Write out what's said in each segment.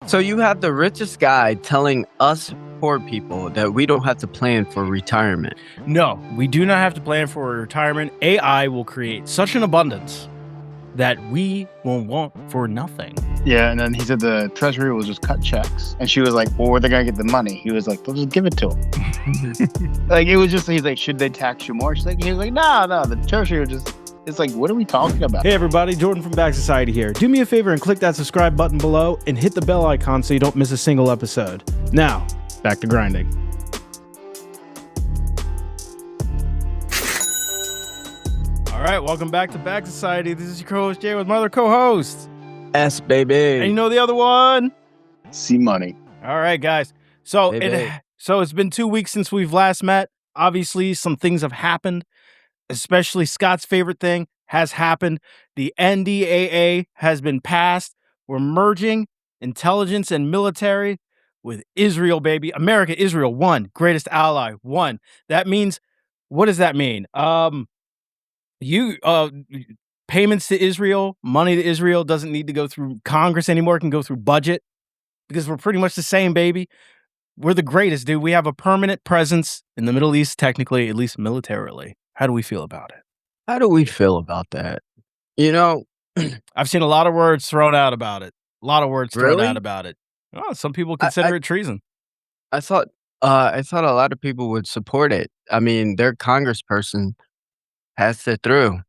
So you have the richest guy telling us poor people that we don't have to plan for retirement. No, we do not have to plan for retirement. AI will create such an abundance that we will want for nothing. Yeah, and then he said the treasury will just cut checks. And she was like, well, where they gonna get the money? He was like, they'll just give it to them. Like, it was just, he's like, should they tax you more? He was like, no, the treasury will just, it's like, what are we talking about? Hey everybody, Jordan from Back Society here. Do me a favor and click that subscribe button below and hit the bell icon so you don't miss a single episode. Now, back to grinding. All right, welcome back to Back Society. This is your co-host Jay with my other co-host. S, baby. And you know the other one? See money. All right, guys. So Baby. it's been 2 weeks since we've last met. Obviously, some things have happened, especially Scott's favorite thing has happened. The NDAA has been passed. We're merging intelligence and military with Israel, baby. America, Israel, one. Greatest ally, one. That means, what does that mean? Payments to Israel, money to Israel doesn't need to go through Congress anymore. It can go through budget because we're pretty much the same, baby. We're the greatest, dude. We have a permanent presence in the Middle East, technically, at least militarily. How do we feel about it? How do we feel about that? You know, I've seen a lot of words thrown out about it. A lot of words thrown Really? out about it. Oh, some people consider it treason. I thought a lot of people would support it. I mean, their congressperson passed it through.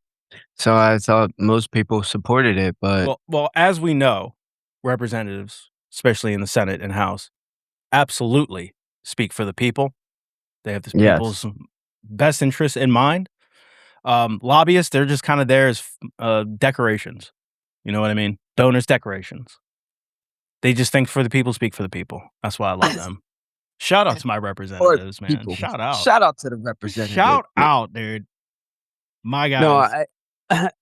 So I thought most people supported it, but Well, as we know, representatives, especially in the Senate and House, absolutely speak for the people. They have the Yes. people's best interests in mind. Lobbyists, they're just kind of there as decorations. You know what I mean? Donors, decorations. They just think for the people, speak for the people. That's why I love them. Shout out to my representatives, man. people. Shout out. Shout out to the representative. Shout out, dude. My guys. No,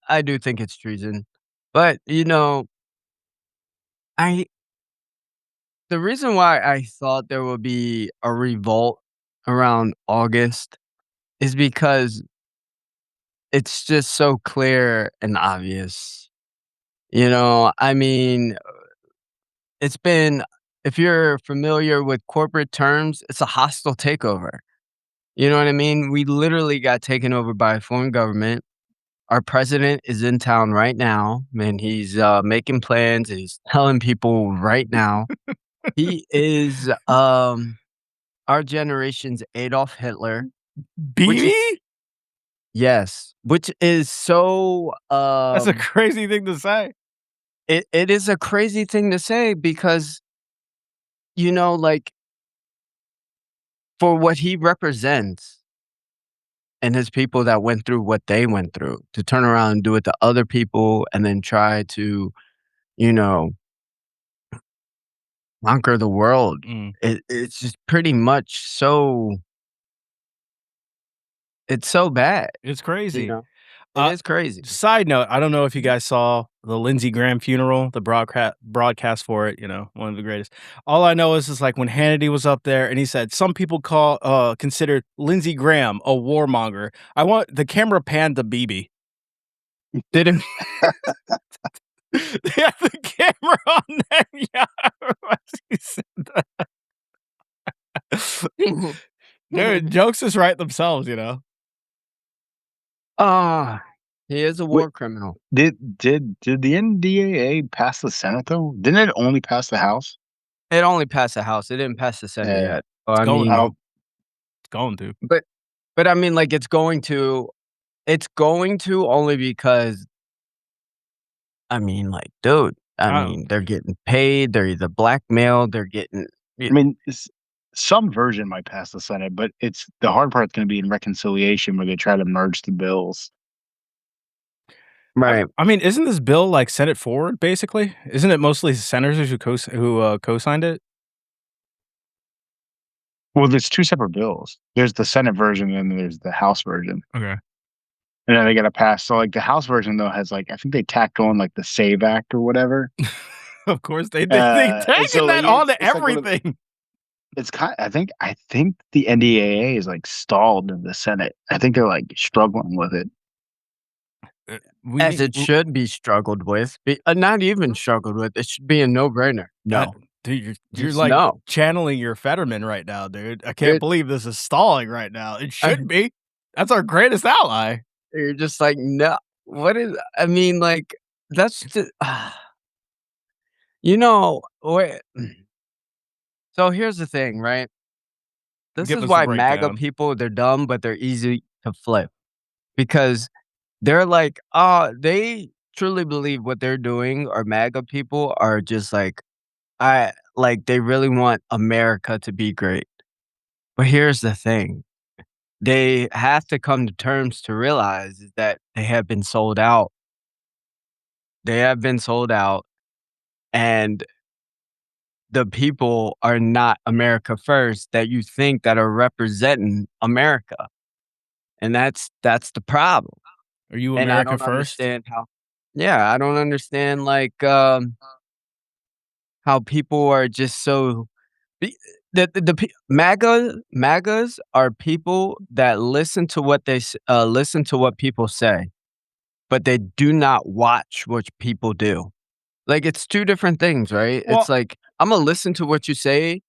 I do think it's treason. But, the reason why I thought there would be a revolt around August is because it's just so clear and obvious. I mean, it's been, if you're familiar with corporate terms, it's a hostile takeover. You know what I mean? We literally got taken over by a foreign government. Our president is in town right now, and he's making plans. He's telling people right now. He is our generation's Adolf Hitler. BB? Yes, which is so That's a crazy thing to say. it is a crazy thing to say because, like, for what he represents and his people that went through what they went through, to turn around and do it to other people and then try to, conquer the world. It's just pretty much it's so bad. It's crazy. It is crazy. Side note, I don't know if you guys saw the Lindsey Graham funeral, the broadcast for it, one of the greatest. All I know is like when Hannity was up there and he said, some people consider Lindsey Graham a warmonger. I want the camera panned to BB. Did it? They have the camera on them. Yeah. He said that. Dude, jokes just write themselves, He is a war criminal. Did the NDAA pass the Senate though? Didn't it only pass the House? It only passed the House. It didn't pass the Senate yet. It's going to. But I mean, like, it's going to only because, I mean, like, dude, they're getting paid. They're either blackmailed. They're getting. I mean, some version might pass the Senate, but the hard part's going to be in reconciliation where they try to merge the bills. Right. I mean, isn't this bill like Senate forward, basically? Isn't it mostly senators who co-signed it? Well, there's two separate bills. There's the Senate version and then there's the House version. Okay. And then they got to pass. So, like, the House version, though, has, like, I think they tacked on, like, the SAVE Act or whatever. Of course, they tacked that on to everything. It's I think the NDAA is, like, stalled in the Senate. I think they're, like, struggling with it. As it should be struggled with. Not even struggled with. It should be a no-brainer. No. Dude, you're Just like no. channeling your Fetterman right now, dude. I can't It, believe this is stalling right now. It I, should be. That's our greatest ally. you're just like, no. What is? I mean, like that's just, wait. So here's the thing, right? This Give is us a why MAGA breakdown. people, they're dumb, but they're easy to flip because they're like, oh, they truly believe what they're doing, or MAGA people are just like, they really want America to be great. But here's the thing. They have to come to terms to realize is that they have been sold out. They have been sold out, and the people are not America first that you think that are representing America. And that's the problem. Are you And I America don't first? understand how yeah, I don't understand, how people are just so be MAGAs are people that listen to what people say, but they do not watch what people do. Like, it's 2 different things, right? It's Well, like, Imma listen to what you say,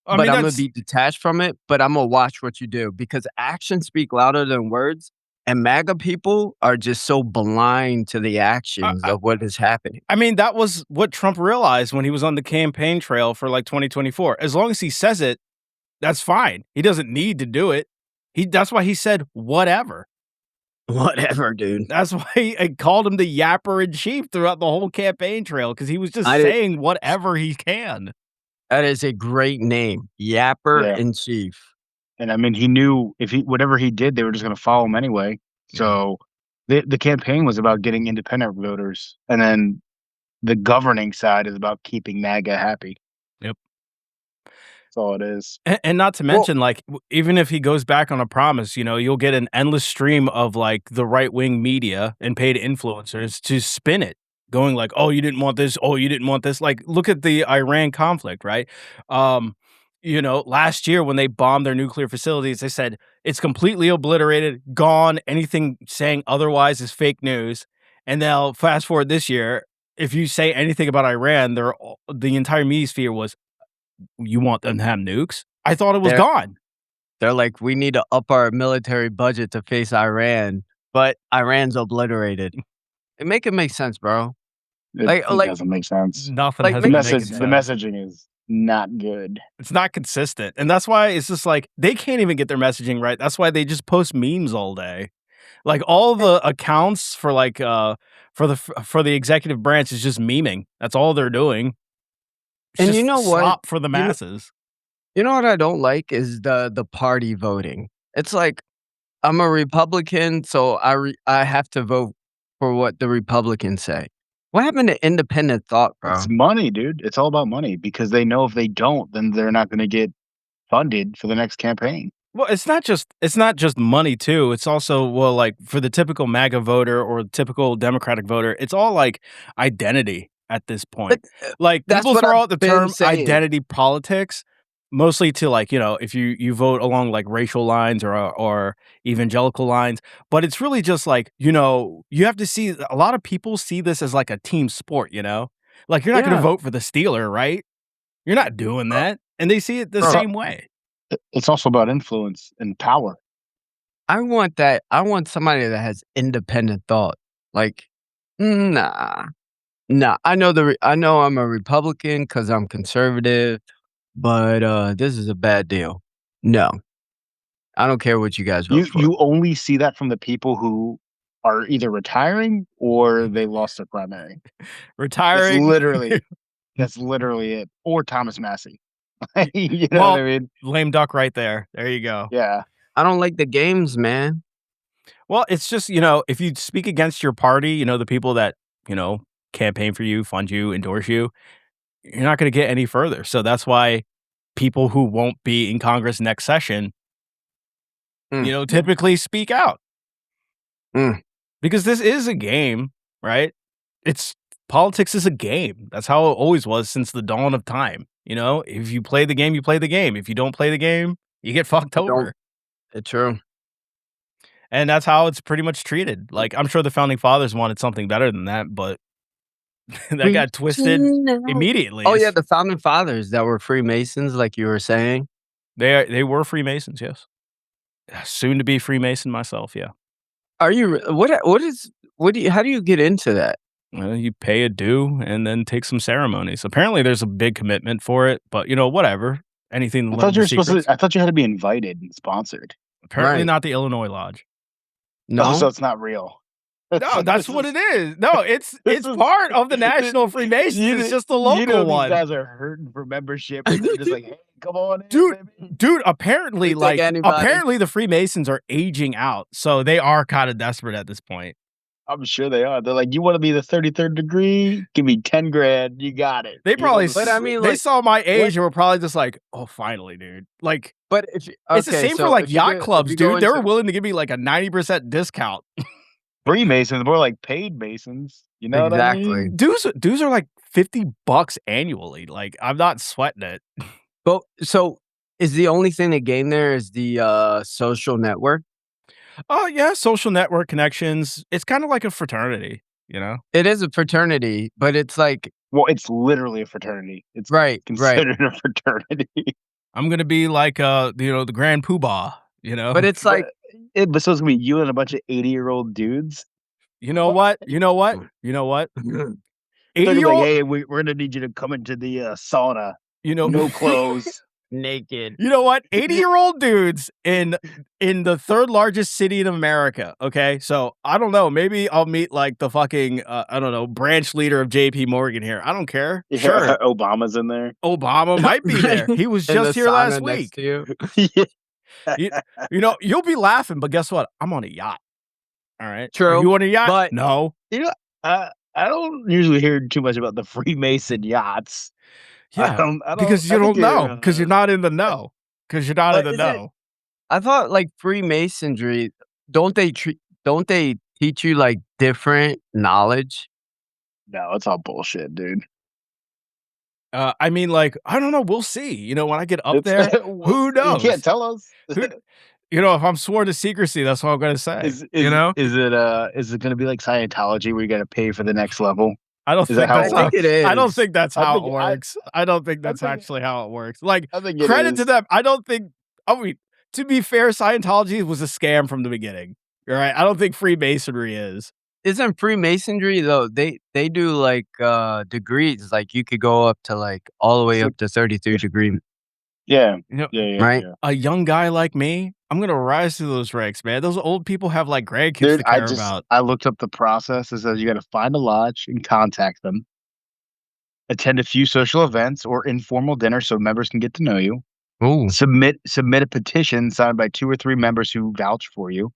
I but mean, Imma that's be detached from it, but Imma watch what you do because actions speak louder than words, and MAGA people are just so blind to the I, actions I, of what is happening. I mean, that was what Trump realized when he was on the campaign trail for like 2024. As long as he says it, that's fine. He doesn't need to do it. That's why he said whatever. Whatever, dude. That's why I called him the yapper in chief throughout the whole campaign trail because he was just I did saying whatever he can. that is a great name, Yapper Yeah. in Chief. And I mean, he knew if he whatever he did, they were just going to follow him anyway. So the campaign was about getting independent voters, and then the governing side is about keeping MAGA happy. Yep. That's all it is. And not to Well, mention, like, even if he goes back on a promise, you'll get an endless stream of like the right wing media and paid influencers to spin it, going like, "Oh, you didn't want this. Oh, you didn't want this." Like, look at the Iran conflict, right? Um, last year when they bombed their nuclear facilities, they said it's completely obliterated, gone. Anything saying otherwise is fake news. And now, fast forward this year, if you say anything about Iran, the entire media sphere was, "You want them to have nukes?" I thought it was they're gone. they're like, "We need to up our military budget to face Iran," but Iran's obliterated. Make it make sense, bro. It, Like it like doesn't make sense. Nothing like, has The make been it make making message, the sense. sense. messaging is not good. It's not consistent, and that's why it's just like they can't even get their messaging right. That's why they just post memes all day. Like all And the accounts for for the executive branch is just memeing. That's all they're doing. It's and you just know what? slop for the You know masses. you know what I don't like is the party voting. It's like, I'm a Republican, so I have to vote for what the Republicans say. What happened to independent thought, It's bro? money, dude. It's all about money because they know if they don't, then they're not going to get funded for the next campaign. Well, it's not just money too. It's also, well, like for the typical MAGA voter or typical Democratic voter, it's all like identity at this But, point. Like that's people what I've throw out the been term saying. identity politics mostly to, like, if you vote along like racial lines or evangelical lines, but it's really just like, you have to see a lot of people see this as like a team sport. Like you're not going to Yeah, vote for the Steeler, right? You're not doing bro, that. And they see it the It's bro. all, same way. it's also about influence and power. I want somebody that has independent thought. Like, nah, nah. I know I'm a Republican because 'cause I'm conservative, but, this is a bad deal. No, I don't care what you guys You vote for. you only see that from the people who are either retiring or they lost their primary. That's Retiring. literally that's literally it. Or Thomas Massey. You know what I Well, mean? lame duck right there. There you go. Yeah. I don't like the games, man. Well, it's just, if you speak against your party, the people that, you know, campaign for you, fund you, endorse you, you're not going to get any further. So that's why people who won't be in Congress next session, Mm, Yeah. typically speak out mm. because this is a game, right? It's Politics is a game. That's how it always was since the dawn of time. If you play the game, you play the game. If you don't play the game, you get fucked You don't over. true. And that's how it's pretty much treated. Like, I'm sure the founding fathers wanted something better than that, but that got twisted Reaching out. immediately. Oh, yeah, the founding fathers that were Freemasons, like you were saying. They were Freemasons, yes. Soon to be Freemason myself, yeah. Are you re what do you how do you get into that? Well, you pay a due and then take some ceremonies. Apparently, there's a big commitment for it, but, whatever. Anything to I learn thought you the were supposed to. secrets. I thought you had to be invited and sponsored. Apparently Right. not the Illinois Lodge. Oh, so No? it's not real. No, that's what it is. No, it's This is part of the National Freemasons, it's just the local these one. guys are hurting for membership, and they're just like, "Hey, come on in, Dude, baby." Dude, apparently, They take anybody. apparently the Freemasons are aging out, so they are kinda desperate at this point. I'm sure they are. They're like, "You wanna be the 33rd degree? Give me 10 grand. You got it." They Here's probably all the But I secrets." mean, they like, saw my age what and were probably just like, "Oh, finally, dude." Like, but if you it's the okay, same for, so like, if you yacht go if clubs, you go dude. They were into willing to give me, like, a 90% discount. Freemasons, more like paid Masons. You know what I exactly. mean? Dues are, like, $50 annually, like, I'm not sweating it. But so, is the only thing they gain there is the, social network? Oh, yeah, social network connections. It's kinda like a fraternity, you know? It is a fraternity, but it's like Well, it's literally a fraternity. It's right, right. considered a fraternity. I'm gonna be like, the grand poobah, you know? But it's like But so it's gonna be you and a bunch of 80-year-old dudes. You know what? what? You know what? You know what? They're gonna be 80-year-old like, "Hey, we're gonna need you to come into the sauna. you know No clothes." Naked. You know what? 80-year-old dudes in the 3rd largest city in America, okay? So, I don't know, maybe I'll meet, like, the fucking, I don't know, branch leader of JP Morgan here. I don't care. Yeah, Sure. Obama's in there. Obama might be there. He was In the just here last sauna next week. to you. Yeah. You you'll be laughing, but guess what? I'm on a yacht. Alright? Are True, you on a yacht? but No. You know, I don't usually hear too much about the Freemason yachts. Yeah, I because don't. you I think don't know, you're. because 'cause you're not in the know, because 'cause you're not in but the is it know. I thought, like, Freemasonry, don't they teach you, like, different knowledge? No, it's all bullshit, dude. I mean, like, I don't know, we'll see, when I get up It's there, well, who you can't knows? tell us. Who if I'm sworn to secrecy, that's what I'm gonna say, Is you is know? is it gonna be like Scientology where you gotta pay for the next level? I don't Is that think how I it that's how think it works? I don't is. think that's I how think it works. I don't think I that's think actually how it works. Like, I think it credit to is. them, I don't think I mean, to be fair, Scientology was a scam from the beginning, alright? I don't think Freemasonry is. Isn't Freemasonry though, they do, like, degrees, like, you could go up to, like, all the way So up to 33 degree, yeah. You know, right? Yeah. a young guy like me, I'm gonna rise through those ranks, man. Those old people have, like, grandkids Dude, to care about. I looked up the process. It says you gotta find a lodge and contact them, attend a few social events or informal dinners so members can get to know you, Ooh. submit a petition signed by 2 or 3 members who vouch for you.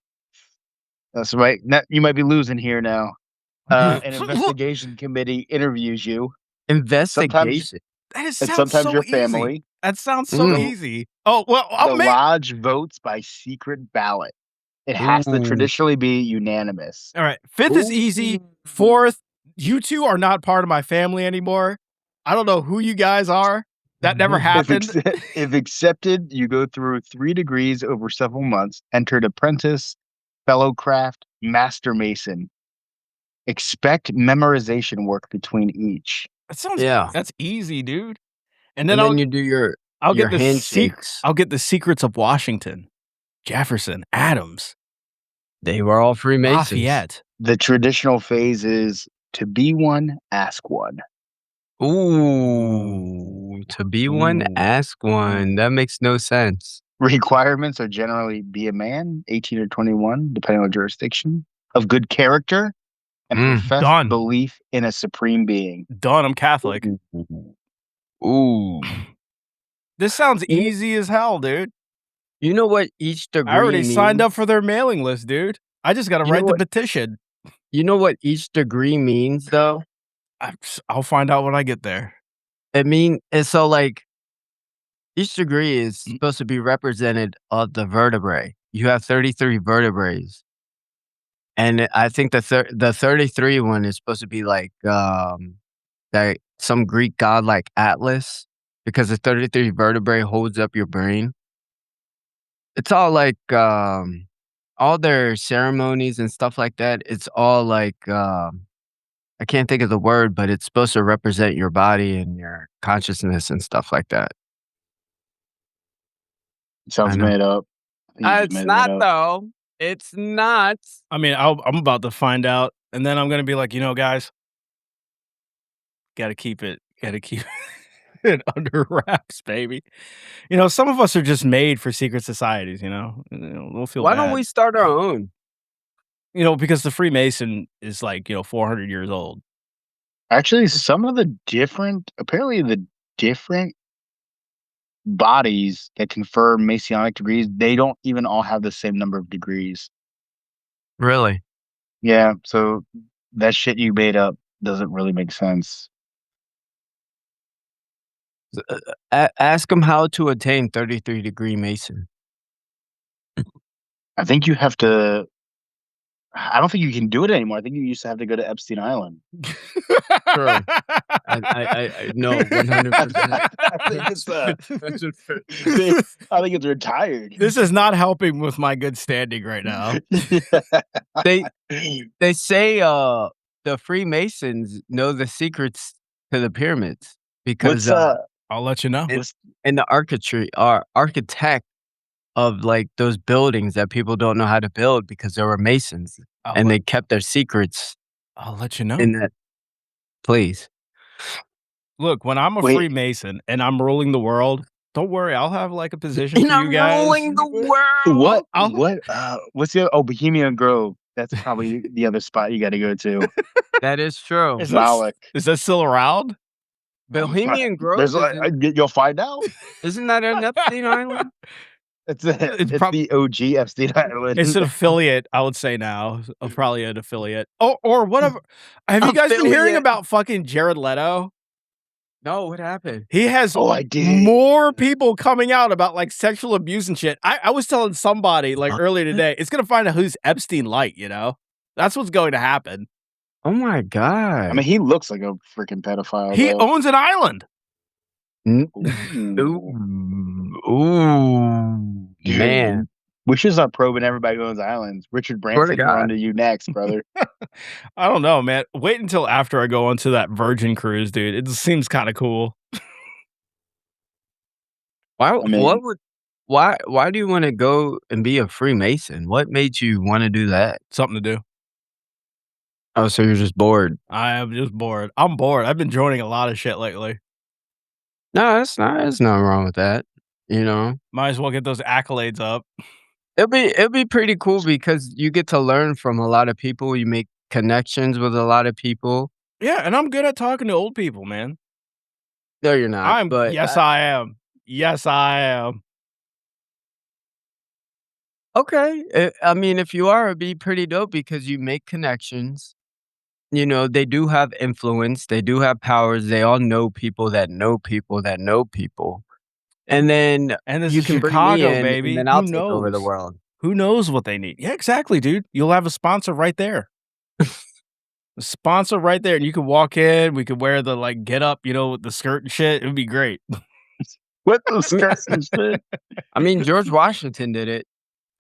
That's right. You might be losing here now. An investigation committee interviews you. Sometimes Investigation. That and sounds sometimes so your easy. family. That sounds so Mm. easy. Oh, well, The I'll make lodge votes by secret ballot. It has to Ooh. traditionally be unanimous. Alright, 5th is easy. Ooh. 4th, you 2 are not part of my family anymore. I don't know who you guys are. That never If happened. if accepted, you go through 3 degrees over several months, entered apprentice, fellow craft, master mason. Expect memorization work between each. That sounds Yeah, that's easy, dude. And then and then you do I'll your get the handshakes. I'll get the secrets of Washington, Jefferson, Adams, They were all Freemasons. Lafayette. The traditional phase is to be one, ask one. Ooh, to be one, Ooh. ask one. That makes no sense. Requirements are generally be a man, 18 or 21, depending on jurisdiction, of good character, and profess Done. belief in a supreme being. Done, I'm Catholic. Ooh. This sounds You easy as hell, dude. you know what each degree I already signed up means? for their mailing list, dude. I just gotta You know write the what petition. you know what each degree means, though? I'll find out when I get there. So, like, each degree is supposed to be represented of the vertebrae. You have 33 vertebrae, and I think the 33 one is supposed to be like, like some Greek god like Atlas, because the 33 vertebrae holds up your brain. It's all like, all their ceremonies and stuff like that, it's all like, I can't think of the word, but it's supposed to represent your body and your consciousness and stuff like that. I Sounds know. made up. I think you just It's made that not up. though. It's not. I mean, I'm about to find out, and then I'm gonna be like, guys, gotta keep it it under wraps, baby. Some of us are just made for secret societies. We'll feel Why don't bad. we start our own? Because the Freemason is like 400 years old. Actually, some of the apparently the different bodies that confer Masonic degrees, they don't even all have the same number of degrees. Really? Yeah, so that shit you made up doesn't really make sense. Ask them how to attain 33-degree Mason. I think you have to. I don't think you can do it anymore. I think you used to have to go to Epstein Island. True. I know 100%. I think it's I think it's retired. This is not helping with my good standing right now. They say the Freemasons know the secrets to the pyramids because What's I'll let you know. in the architect of like those buildings that people don't know how to build because there were Masons and they kept their secrets I'll let you know. in that. Please. Look, when I'm a Wait. Freemason and I'm ruling the world, don't worry, I'll have like a position And for you I'm guys. ruling the world. What's the Bohemian Grove? That's probably the other spot you got to go to. That is true. Is Malik. that still around? Bohemian Grove You'll find out. isn't that an Epstein Island? It's the OG Epstein Island. It's an affiliate, I would say now. Probably an affiliate. Or whatever. Have you guys been hearing Affiliate. about fucking Jared Leto? No, what happened? He has I did. more people coming out about like sexual abuse and shit. I was telling somebody like earlier today, it's gonna find out who's Epstein light, That's what's going to happen. Oh my god. I mean, he looks like a freaking pedophile. He though. owns an island. Ooh, Dude, man. we should start probing everybody who owns islands. Richard Swear to Branson, we're God. on to you next, brother. I don't know, man. Wait until after I go onto that Virgin cruise, dude. It just seems kind of cool. Why mean- why do you wanna go and be a Freemason? What made you wanna do that? Something to do. Oh, so you're just bored. I am just bored. I'm bored. I've been joining a lot of shit lately. No, there's nothing wrong with that, Might as well get those accolades up. It'll be pretty cool because you get to learn from a lot of people, you make connections with a lot of people. Yeah, and I'm good at talking to old people, man. No, you're not, but yes, I am. Yes, I am. okay. I mean, if you are, it'd be pretty dope because you make connections. They do have influence, they do have powers, they all know people that know people that know people. And then And this you is can bring me Chicago, in, baby. and then Who I'll take over the knows? world. Who knows what they need? Yeah, exactly, dude. You'll have a sponsor right there. A sponsor right there, and you could walk in. We could wear the get up, with the skirt and shit. It would be great. What the skirts and shit? I mean, George Washington did it.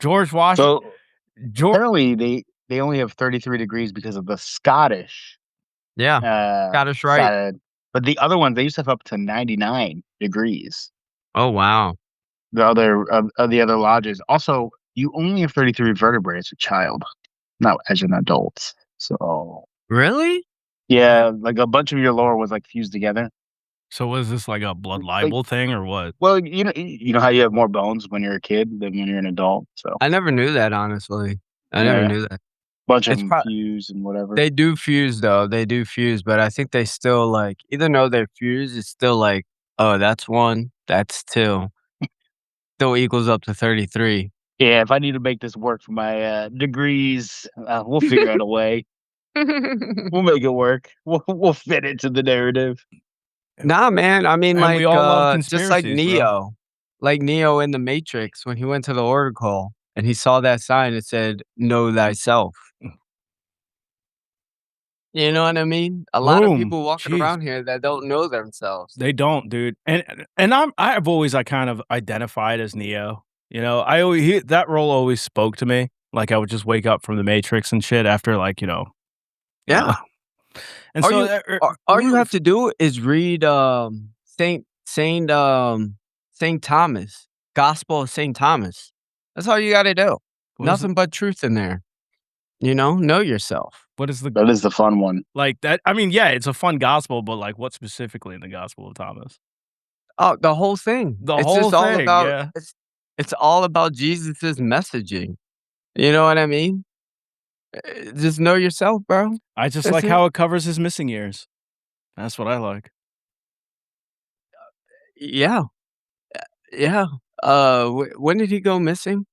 George Washington. So apparently they only have 33 degrees because of the Scottish. Yeah, Scottish Rite. Side. But the other ones, they used to have up to 99 degrees. Oh, wow. The other lodges. Also, you only have 33 vertebrae as a child, not as an adult. So Really? yeah, like a bunch of your lore was like fused together. So was this like a blood libel thing or what? Well, you know how you have more bones when you're a kid than when you're an adult. So I never knew that, honestly. I never Yeah. knew that. bunch of It's them pro- fuse and whatever. They do fuse, though. They do fuse, but I think they still, like, even though they're fused, it's still like, oh, that's 1, that's 2. Still equals up to 33. Yeah, if I need to make this work for my degrees, we'll figure out a way. We'll make it work. We'll fit it to the narrative. Nah, man. I mean, And like, we all love just like conspiracies, bro. Neo. Like Neo in The Matrix, when he went to the Oracle and he saw that sign, it said, "Know thyself." You know what I mean? A lot of Boom. people walking Jeez. around here that don't know themselves. They don't, dude. And I've always kind of identified as Neo. That role always spoke to me. Like I would just wake up from the Matrix and shit after Yeah. And All so you all you we have to do is read, Saint Thomas, Gospel of Saint Thomas. That's all you gotta do. what is Nothing but truth in there, know yourself. what is the That is the fun one. like that? I mean, yeah, it's a fun gospel, but like what specifically in the Gospel of Thomas? Oh, the whole thing. The It's whole just all thing, about yeah. it's all about Jesus's messaging. You know what I mean? Just know yourself, bro. I just That's like it. how it covers his missing years. That's what I like. Yeah, yeah. When did he go missing?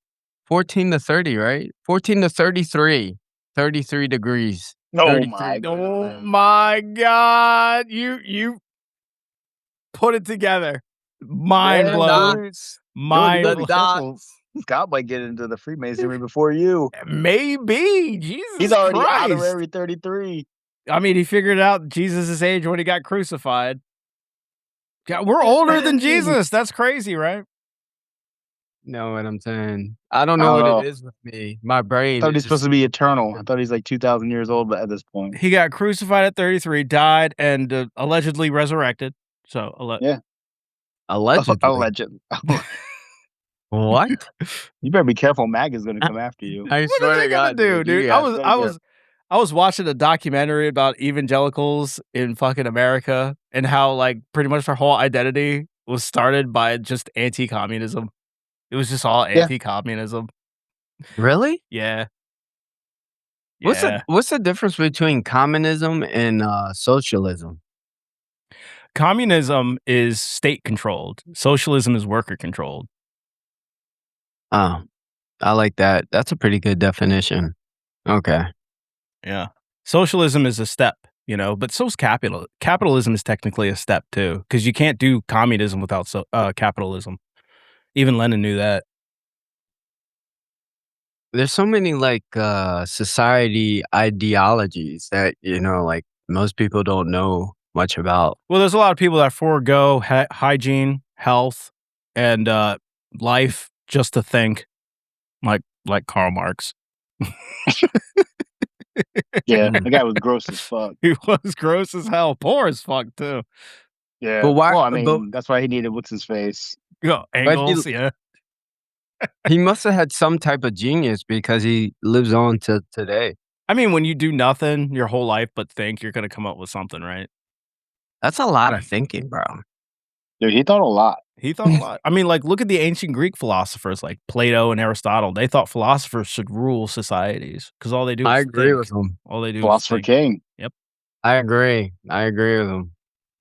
14 to 30, right? 14 to 33. 33 degrees. Oh 33 my Oh god. my god, you put it together. Mind Yeah, blown. dude. Dude, you Mind better the be blown. careful. dots. Scott might get into the Freemasonry before you. Maybe. He's Jesus already Christ. honorary 33. I mean, he figured out Jesus' age when he got crucified. God, we're older than Jesus. That's crazy, right? Know what I'm saying? I don't I know don't what it know. is with me. My I brain thought he's supposed is to be eternal. I thought he's like 2,000 years old at this point. He got crucified at 33, died, and allegedly resurrected. So, Yeah. allegedly. Alleged. What? You better be careful. MAGA's going to come after you. I what swear are they to gonna God, do, dude? you got to be I was watching a documentary about evangelicals in fucking America and how like pretty much their whole identity was started by just anti-communism. It was just all Yeah. anti-communism. Really? Yeah. What's the Yeah. what's the difference between communism and socialism? Communism is state controlled. Socialism is worker controlled. Oh, I like that. That's a pretty good definition. Okay. Yeah. Socialism is a step, but so's capitalism is technically a step too, because you can't do communism without capitalism. Even Lenin knew that. There's so many like society ideologies that, like most people don't know much about. Well, there's a lot of people that forego hygiene, health, and life just to think, like Karl Marx. Yeah. Mm. The guy was gross as fuck. He was gross as hell, poor as fuck too. Yeah. But why Well, I but mean, that's why he needed what's his face. but he Angles, yeah. he must have had some type of genius because he lives on to today. I mean, when you do nothing your whole life but think, you're gonna come up with something, right? That's a lot of thinking, bro. Dude, he thought a lot. He thought a lot. I mean, like, look at the ancient Greek philosophers like Plato and Aristotle. They thought philosophers should rule societies because all they do I is agree think. with him. All they do is Philosopher think. King. I agree. I agree with him.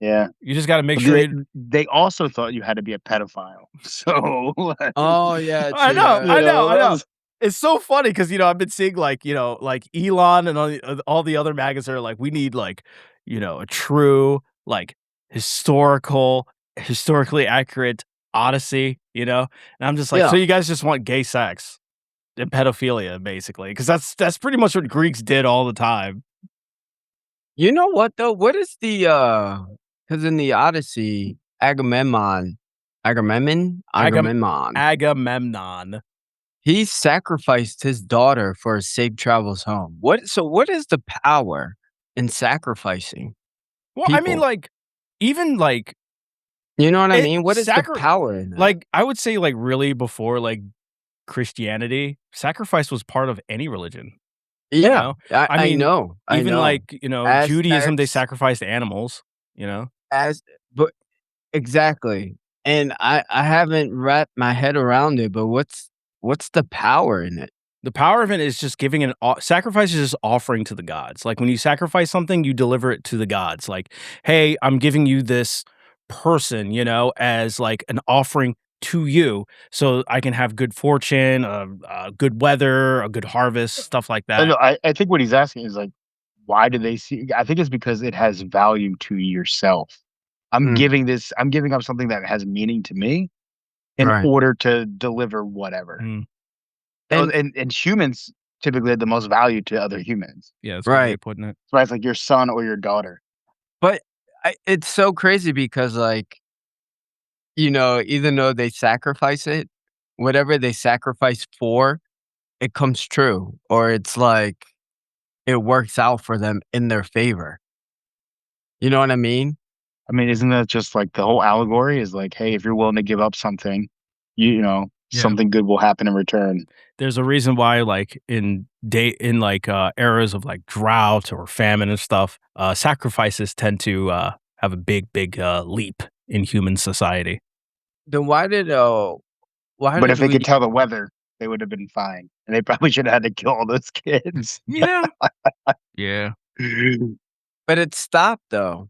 Yeah. You just got to make But sure they, you. they also thought you had to be a pedophile. So, Oh yeah, I true know, that. I know, I that know. was- It's so funny because I've been seeing like like Elon and all the other MAGAs are like we need like a true like historically accurate Odyssey, and I'm just like, Yeah. so you guys just want gay sex and pedophilia basically because that's pretty much what Greeks did all the time. You know what though? What is the because in the Odyssey, Agamemnon. he sacrificed his daughter for a safe travels home. What is the power in sacrificing Well, I mean, people? like even like You know what I it, mean? What is the power in that? like I would say like really before like Christianity, sacrifice was part of any religion. Yeah, I I mean, know, I even know. like, Judaism, they Aztecs, sacrificed animals. as but exactly. And I haven't wrapped my head around it, but what's the power in it? The power of it is just giving sacrifice is just offering to the gods. Like when you sacrifice something, you deliver it to the gods. Like, hey, I'm giving you this person, as like an offering to you so I can have good fortune, good weather, a good harvest, stuff like I, that. know, I think what he's asking is like, why do they see? I think it's because it has value to yourself. I'm Mm, giving up something that has meaning to me in right. order to deliver whatever. Mm, And humans typically have the most value to other humans. yeah, that's a good way Right. of putting it. So it's like your son or your daughter. But it's so crazy because, like, even though they sacrifice it, whatever they sacrifice for, it comes true, or it's like it works out for them in their favor. You know what I mean? I mean, isn't that just like the whole allegory is like, hey, if you're willing to give up something, Yeah. something good will happen in return. There's a reason why, like in eras of like drought or famine and stuff, sacrifices tend to have a big leap in human society. Then why But did if they we could tell the weather, they would have been fine. And they probably should have had to kill all those kids. Yeah. Yeah. but it stopped though.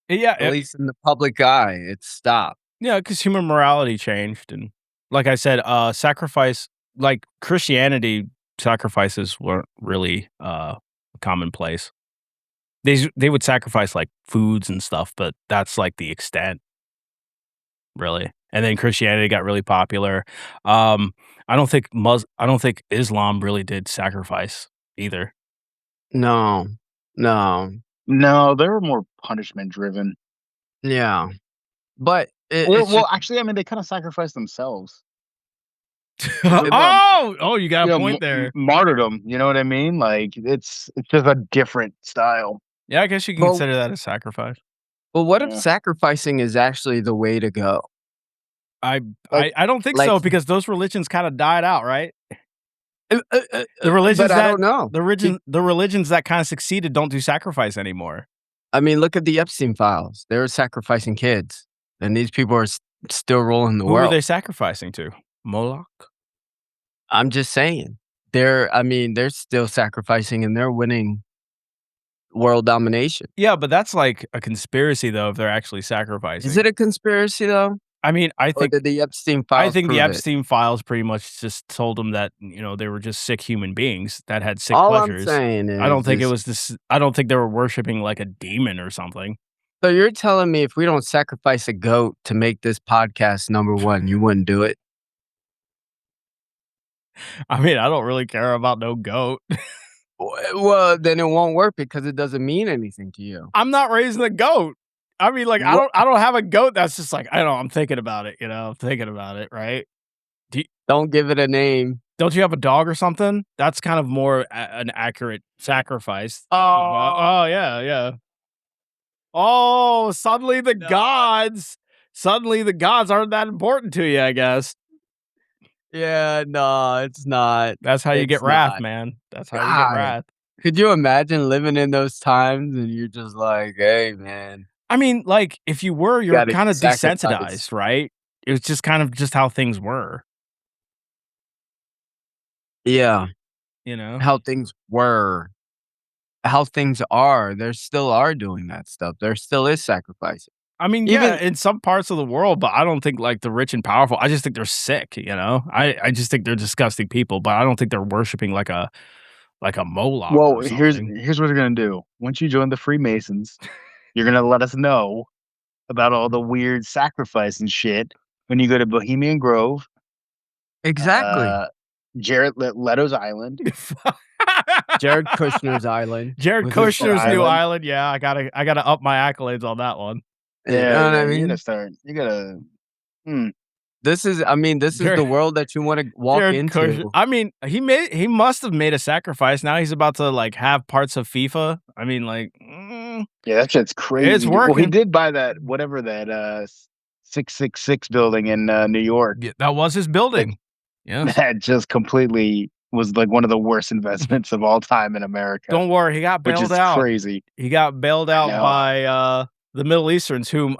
Yeah. At least in the public eye, it stopped. Yeah, because human morality changed, and like I said, sacrifice like Christianity sacrifices weren't really commonplace. They would sacrifice like foods and stuff, but that's like the extent, really. And then Christianity got really popular. I don't think Islam really did sacrifice either. No. No. No, they were more punishment driven. Yeah. But Well, well, actually, I mean, they kind of sacrificed themselves. You got a point there. Martyrdom, you know what I mean? Like it's just a different style. Yeah, I guess you can consider that a sacrifice. Well, what if Yeah. sacrificing is actually the way to go? I Like- don't think like- so, because those religions kind of died out, right? The But religions I that don't know. the religions that kind of succeeded don't do sacrifice anymore. I mean, look at the Epstein files. They were sacrificing kids, and these people are still ruling the Who world. are they sacrificing to? Moloch? I'm just saying. They're still sacrificing, and they're winning world domination. Yeah, but that's like a conspiracy, though, if they're actually sacrificing. Is it a conspiracy though? I mean, I Or think did the Epstein files I think the prove it? Epstein files pretty much just told them that, they were just sick human beings that had sick All pleasures. I'm saying is I don't think it is- was this. I don't think they were worshiping like a demon or something. So you're telling me if we don't sacrifice a goat to make this podcast #1, you wouldn't do it? I mean, I don't really care about no goat. Well, then it won't work because it doesn't mean anything to you. I'm not raising a goat. I mean, like, I don't have a goat that's just like, I don't know, I'm thinking about it, I'm thinking about it, right? Don't give it a name. Don't you have a dog or something? That's kind of more an accurate sacrifice. Oh. Yeah. Oh, suddenly the gods aren't that important to you, I guess. Yeah, no, it's not. That's how you get It's wrath, not. man. That's how you God. get wrath. Could you imagine living in those times and you're just like, hey, man. I mean, like, if you were, you're Gotta kind of sacrifice. desensitized, right? It was just kind of just how things were, Yeah, how how things were, how things are. There still are doing that stuff. There still is sacrificing. I mean, yeah, in some parts of the world, but I don't think like the rich and powerful. I just think they're sick, I just think they're disgusting people, but I don't think they're worshiping like a Moloch. Well, or here's something. what you're gonna do. Once you join the Freemasons, you're gonna let us know about all the weird sacrifice and shit when you go to Bohemian Grove, Exactly. Jared Leto's Island. Jared Kushner's island. Jared with his Kushner's new island. island. Yeah, I gotta up my accolades on that one. You know what I You mean? gotta start. You gotta. This is Jared- the world that you want to walk Jared into. Kushner. I mean, he must have made a sacrifice. Now he's about to like have parts of FIFA. I mean, like, Yeah, that shit's crazy. It's Well, he working. did buy that 666 building in New York. yeah, that was his building. Yeah. That just completely was like one of the worst investments of all time in America. Don't worry, he got which bailed is out. crazy. He got bailed out know. by the Middle Easterns, whom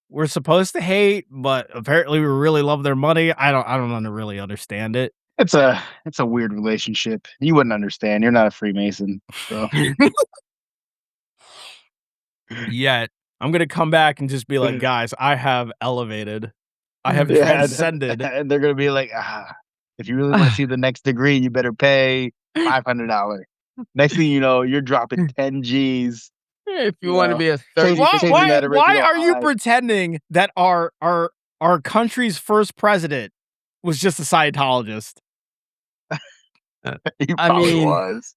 we're supposed to hate, but apparently we really love their money. I don't really understand it. It's a weird relationship. You wouldn't understand. You're not a Freemason. So Yet I'm gonna come back and just be like, guys, I have elevated. I have transcended. And they're gonna be like, if you really want to see the next degree, you better pay $500. Next thing you know, you're dropping 10 G's. If you want to be a Change- 30, changing Why that are original you high. pretending that our country's first president was just a Scientologist? He I probably mean- was.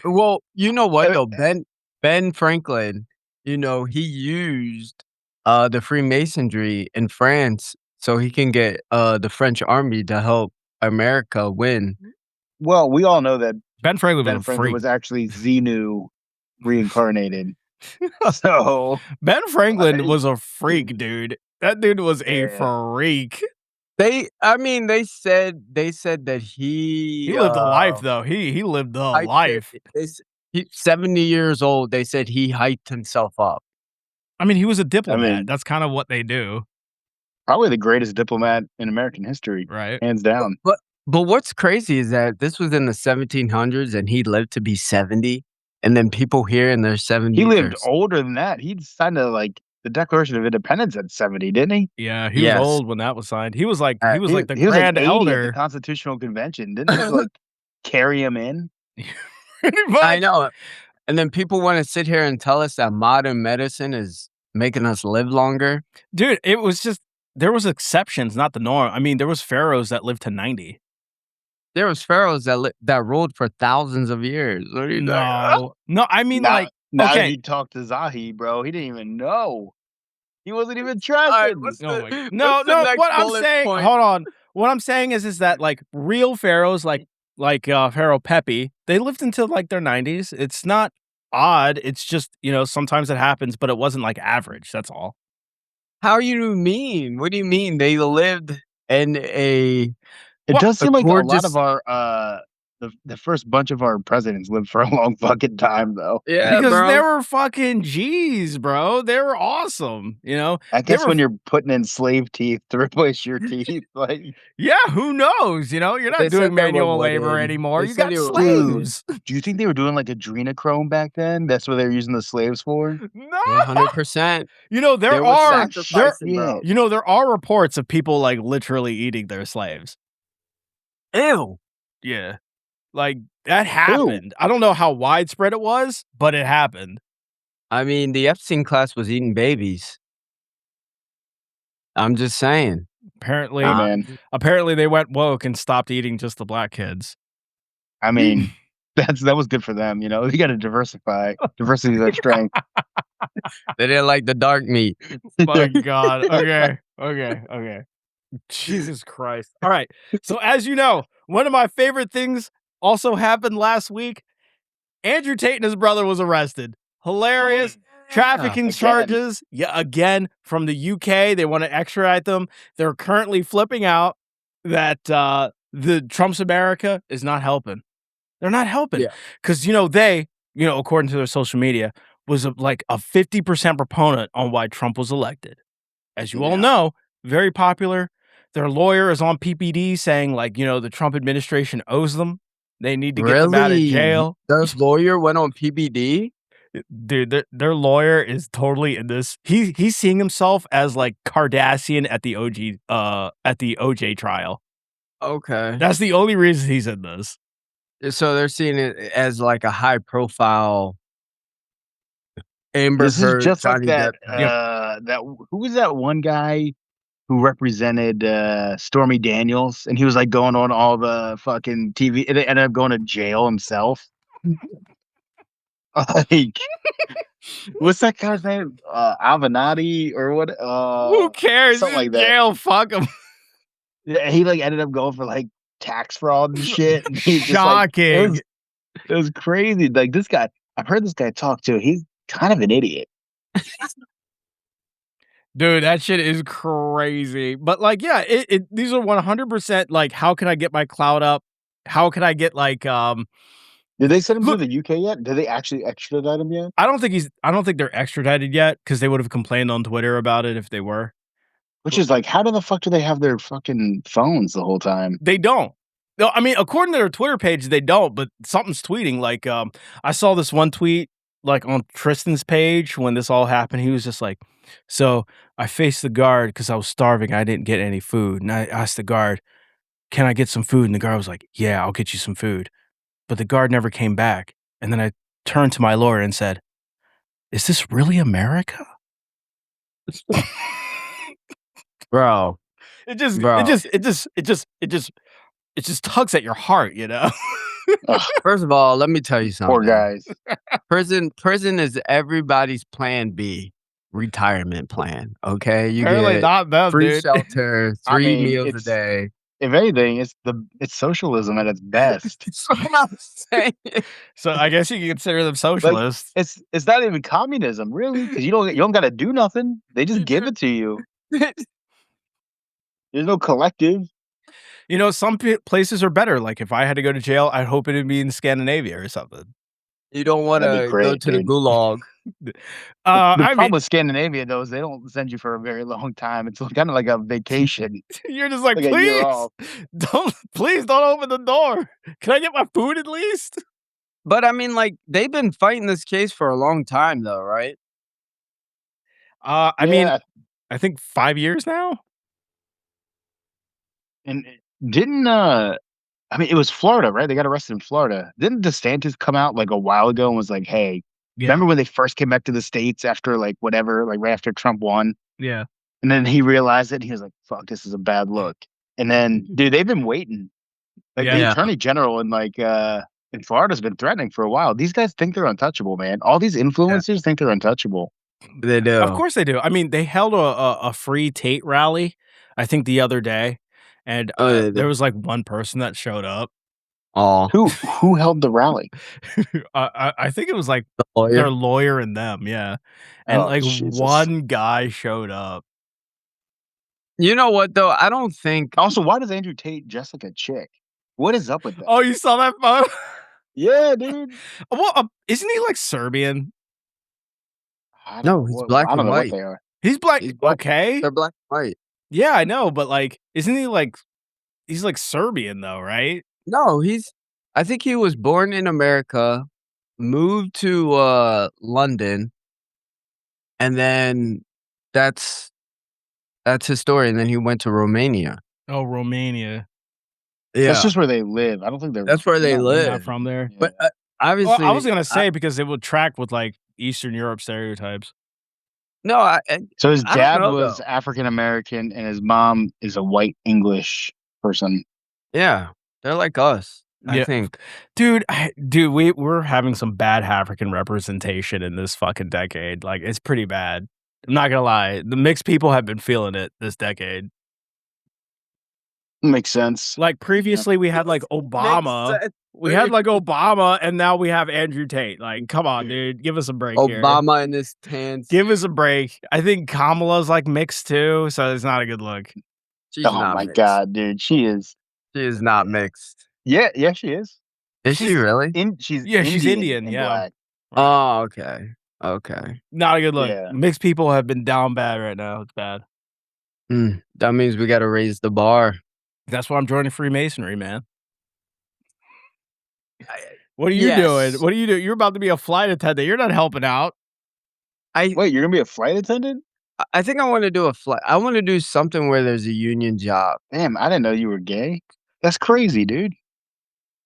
well, you know what though, Ben Franklin, he used the Freemasonry in France so he can get the French army to help America win. Well, we all know that Ben Franklin Ben was a Franklin freak. was actually Xenu reincarnated. So Ben Franklin like, was a freak, dude. That dude was a yeah. freak. I mean, they said that He lived a life, though. He lived a hyped life. he's 70 years old, they said he hyped himself up. I mean, he was a I diplomat. mean, That's kind of what they do, probably the greatest diplomat in American history, right? hands down. But what's crazy is that this was in the 1700s and he lived to be 70, and then people here in their 70s He lived are older than that. He signed like the Declaration of Independence at 70, didn't he? Yeah, he was Yes. old when that was signed. He was like Uh, the He was like grand 80 at the elder. Constitutional Convention. Didn't they like carry him in? Pretty I much. know. And then people wanna sit here and tell us that modern medicine is making us live longer. Dude, it was just there was exceptions, not the norm. I mean, there was pharaohs that lived to 90. There was pharaohs that ruled for thousands of years. What are you talking about? No. No, I mean, Now, like, now that okay. he talked to Zahi, bro, he didn't even know. He wasn't even Alright, tracking. what's Oh my the no, what's the no, next what I'm bullet saying point? hold on. What I'm saying is that, like, real pharaohs, like Pharaoh Pepi, they lived until, like, their 90s. It's not odd. It's just, sometimes it happens, but it wasn't, like, average, that's all. How you mean? What do you mean they lived in It What? does a seem like a lot gorgeous of our the first bunch of our presidents lived for a long fucking time though. Yeah, Because they bro. were fucking G's, bro. They were awesome, I They guess were when you're putting in slave teeth to replace your teeth, like yeah, who knows, You're not They doing said they were manual labor wooden. anymore. They You said got they were dude, slaves. do you think they were doing like adrenochrome back then? That's what they were using the slaves for? No. 100%. There There was are sacrificing, bro. there are reports of people, like, literally eating their slaves. Ew. Yeah. Like, that Who? happened. I don't know how widespread it was, but it happened. I mean, the Epstein class was eating babies. I'm just saying. Apparently Hey Uh, man. apparently they went woke and stopped eating just the black kids. I mean, that was good for them, you know. They gotta diversify. Diversity is their strength. They didn't like the dark meat. My God. Okay. Okay. Okay. Jesus Christ. All right. So, as you know, one of my favorite things also happened last week. Andrew Tate and his brother was arrested. Hilarious. Trafficking Again. charges. Yeah, again, from the UK. They want to extradite them. They're currently flipping out that the Trump's America is not helping. They're not helping. Yeah. Because, they, according to their social media, was like a 50% proponent on why Trump was elected. As you all Yeah. know, very popular. Their lawyer is on PPD saying, like, the Trump administration owes them. They need to get them out of Really? jail. Their lawyer went on PBD? Dude, their lawyer is totally in this. He's seeing himself as like Kardashian at the OJ trial. Okay. That's the only reason he's in this. So they're seeing it as like a high profile Amber This is Heard, just like Johnny that Depp. who was that one guy who represented Stormy Daniels and he was like going on all the fucking TV and they ended up going to jail himself. Like what's that guy's name? Avenatti or what? Who cares? Something He's like in that. jail. Fuck him. Yeah, he like ended up going for like tax fraud and shit. And he's just, like, Shocking. it was crazy. Like this guy, I've heard this guy talk too. He's kind of an idiot. Dude, that shit is crazy. But like, yeah, these are 100% like, how can I get my clout up? How can I get like, Did they send him Look- to the UK yet? Did they actually extradite him yet? I don't think they're extradited yet because they would have complained on Twitter about it if they were. Which is like, how the fuck do they have their fucking phones the whole time? They don't. No, I mean, according to their Twitter page, they don't, but something's tweeting. Like, I saw this one tweet, like, on Tristan's page when this all happened. He was just like, so I faced the guard because I was starving. I didn't get any food. And I asked the guard, can I get some food? And the guard was like, yeah, I'll get you some food. But the guard never came back. And then I turned to my lawyer and said, is this really America? Bro. It just tugs at your heart, First of all, let me tell you something. Poor guys. Prison is everybody's plan B retirement plan. Okay, you Apparently get not them, free dude. shelter, I 3 mean, meals a it's- day. If anything, it's socialism at its best. That's what I'm saying. So I guess you can consider them Like socialists. it's not even communism, really, because you don't got to do nothing. They just You give do. it to you. There's no collective. You know, some places are better. Like if I had to go to jail, I'd hope it'd be in Scandinavia or something. You don't want That'd be to go great, to the dude. gulag. The I problem mean, with Scandinavia, though, is they don't send you for a very long time. It's kind of like a vacation, you're just like, like a year please, off. please don't open the door. Can I get my food at least? But I mean, like, they've been fighting this case for a long time, though, right? I mean, Yeah, I think 5 years now. and didn't I mean, it was Florida, right? They got arrested in Florida. Didn't DeSantis come out like a while ago and was like, "Hey, Yeah, remember when they first came back to the states after like whatever, like right after Trump won?" yeah. And then he realized it. And he was like, "Fuck, this is a bad look." And then, dude, they've been waiting. Like the Yeah. attorney general in Florida's been threatening for a while. These guys think they're untouchable, man. All these influencers think they're untouchable. They do. Of course they do. I mean, they held a free Tate rally, I think the other day, and Oh, they do. there was like one person that showed up. Oh, Who held the rally? I think it was like the lawyer. their lawyer and them, yeah. And Oh, like Jesus. one guy showed up. You know what, though? I don't think. Also, why does Andrew Tate dress like a chick? What is up with that? Oh, you saw that photo? Yeah, dude. Well, isn't he like Serbian? No, he's black I don't and know what white. they are. He's black. He's black. Okay. They're black and white. Yeah, I know, but like, isn't he like he's like Serbian though, right? No, I think he was born in America, moved to London, and then that's his story. And then he went to Romania. Oh, Romania. Yeah, That's just where they live. I don't think they're. That's where they they're not- They're live. not from there. Yeah. but Well, obviously, I was gonna say because it would track with like Eastern Europe stereotypes. no. So his I don't dad know, was though. African American, and his mom is a white English person. Yeah, they're like us. I Yeah. think. Dude, we're having some bad African representation in this fucking decade. Like, it's pretty bad. I'm not gonna lie. The mixed people have been feeling it this decade. Makes sense. Like previously, we had like Obama. Makes sense. We had like Obama, and now we have Andrew Tate. Like, come on, dude, give us a break here. Obama and his tan. Give us a break. I think Kamala's like mixed too, so it's not a good look. She's Oh not my mixed. god, dude, she is. She is not mixed. Yeah, she is. Is she really? She's She's Indian, and yeah. black. Oh, okay. Okay. Not a good look. Yeah. Mixed people have been down bad right now. It's bad. That means we got to raise the bar. That's why I'm joining Freemasonry, man. What are you Yes. doing? What are you doing? You're about to be a flight attendant. You're not helping out. Wait, you're gonna be a flight attendant? I think I want to do I want to do something where there's a union job. Damn, I didn't know you were gay. That's crazy, dude.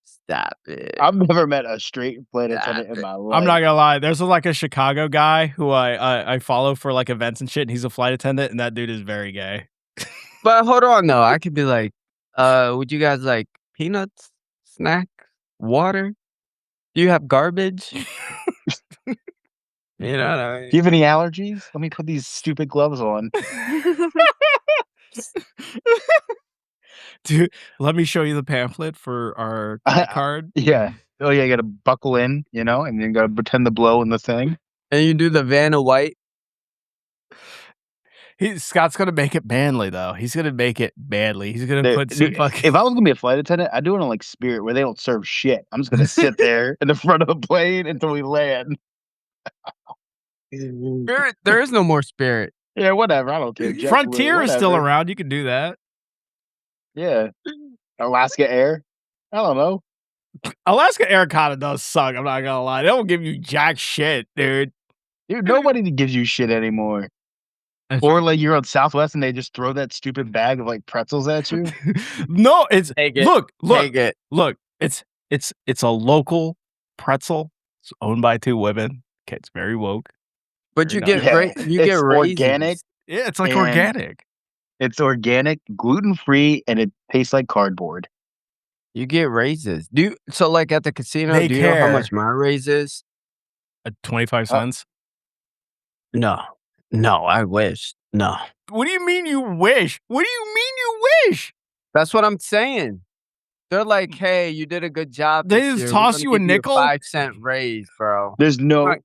Stop it. I've never met a straight flight Stop attendant in it. my life. I'm not gonna lie. There's like a Chicago guy who I follow for like events and shit, and he's a flight attendant, and that dude is very gay. But hold on, though. I could be like, would you guys like peanuts, snacks, water? Do you have garbage? You know what I mean? Do you have any allergies? Let me put these stupid gloves on. Dude, let me show you the pamphlet for our card. Yeah. Oh yeah, you gotta buckle in, and then you gotta pretend to blow in the thing. And you do the Vanna White. Scott's gonna make it manly though. He's gonna make it badly. He's gonna put some Dude, fucking. if I was gonna be a flight attendant, I'd do it on like Spirit where they don't serve shit. I'm just gonna sit there in the front of the plane until we land. There is no more Spirit. Yeah, whatever. I don't care. JetBlue, Frontier is still whatever. around. You can do that. Yeah. Alaska Air. I don't know. Alaska Air kinda does suck. I'm not gonna lie. They don't give you jack shit, dude. Dude, nobody gives you shit anymore. Or like you're on Southwest and they just throw that stupid bag of like pretzels at you. No, it's Take it. look. Take it. Look, it's a local pretzel. It's owned by 2 women. Okay, it's very woke. But you Very get nice. you get It's raisins. organic. Yeah, it's like And- organic. It's organic, gluten-free, and it tastes like cardboard. You get raises. So like at the casino, They do you know how care. much my raise is? 25 cents. No. No, I wish. No. What do you mean you wish? What do you mean you wish? That's what I'm saying. They're like, "Hey, you did a good job They this just year. We're toss gonna you a give you a nickel? 5-cent raise, bro." There's no Right.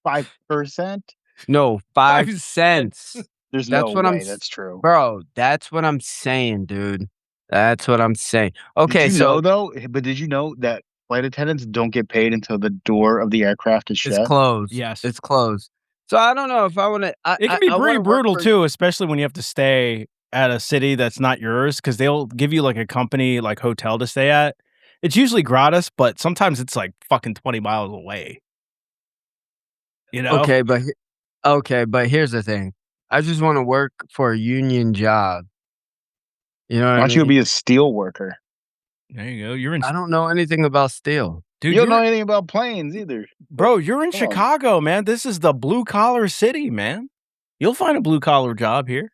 5%. No, 5 5 cents. There's no That's what I'm way s that's true. Bro, that's what I'm saying, dude. That's what I'm saying. Did Okay, you know so though? But did you know that flight attendants don't get paid until the door of the aircraft is it's shut? closed. Yes. It's closed. So I don't know if I wanna It can be I pretty wanna work brutal for too, especially when you have to stay at a city that's not yours, because 'cause they'll give you, like, a company, like, hotel to stay at. It's usually gratis, but sometimes it's, like, fucking 20 miles away, you know? Okay, but here's the thing. I just wanna work for a union job. You know what Why I don't you mean? be a steel worker? There you go, you're in I don't know anything about steel. dude, You don't know you're anything about planes either. bro, you're in Come on. Chicago, man. This is the blue collar city, man. You'll find a blue collar job here.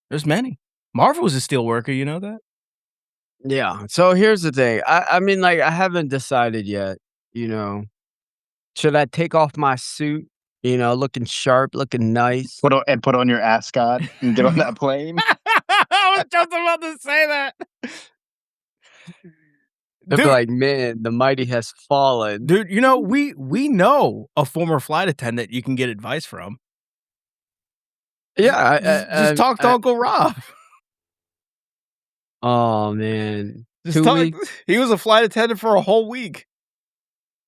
There's many. Marvel was a steel worker, you know that? Yeah, so here's the thing. I mean, like, I haven't decided yet, you know? Should I take off my suit, looking sharp, looking nice? Put on your ascot and get on that plane. I was just about to say that. They'll be Dude, like, "Man, the mighty has fallen." dude, you know, we know a former flight attendant you can get advice from. Yeah, Just talk to Uncle Rob. oh, man. Just 2 talk. weeks? He was a flight attendant for a whole week.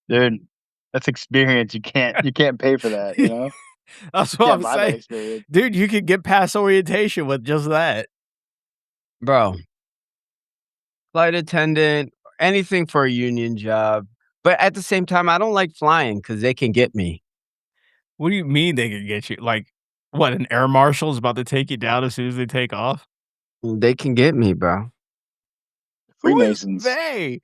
Dude, that's experience. You can't pay for that, you know? That's what Can't I'm buy that saying. experience. Dude, you could get past orientation with just that. Bro, flight attendant, anything for a union job, but at the same time, I don't like flying because they can get me. What do you mean they could get you? Like, what, an air marshal is about to take you down as soon as they take off? They can get me, bro. Who is Freemasons. they?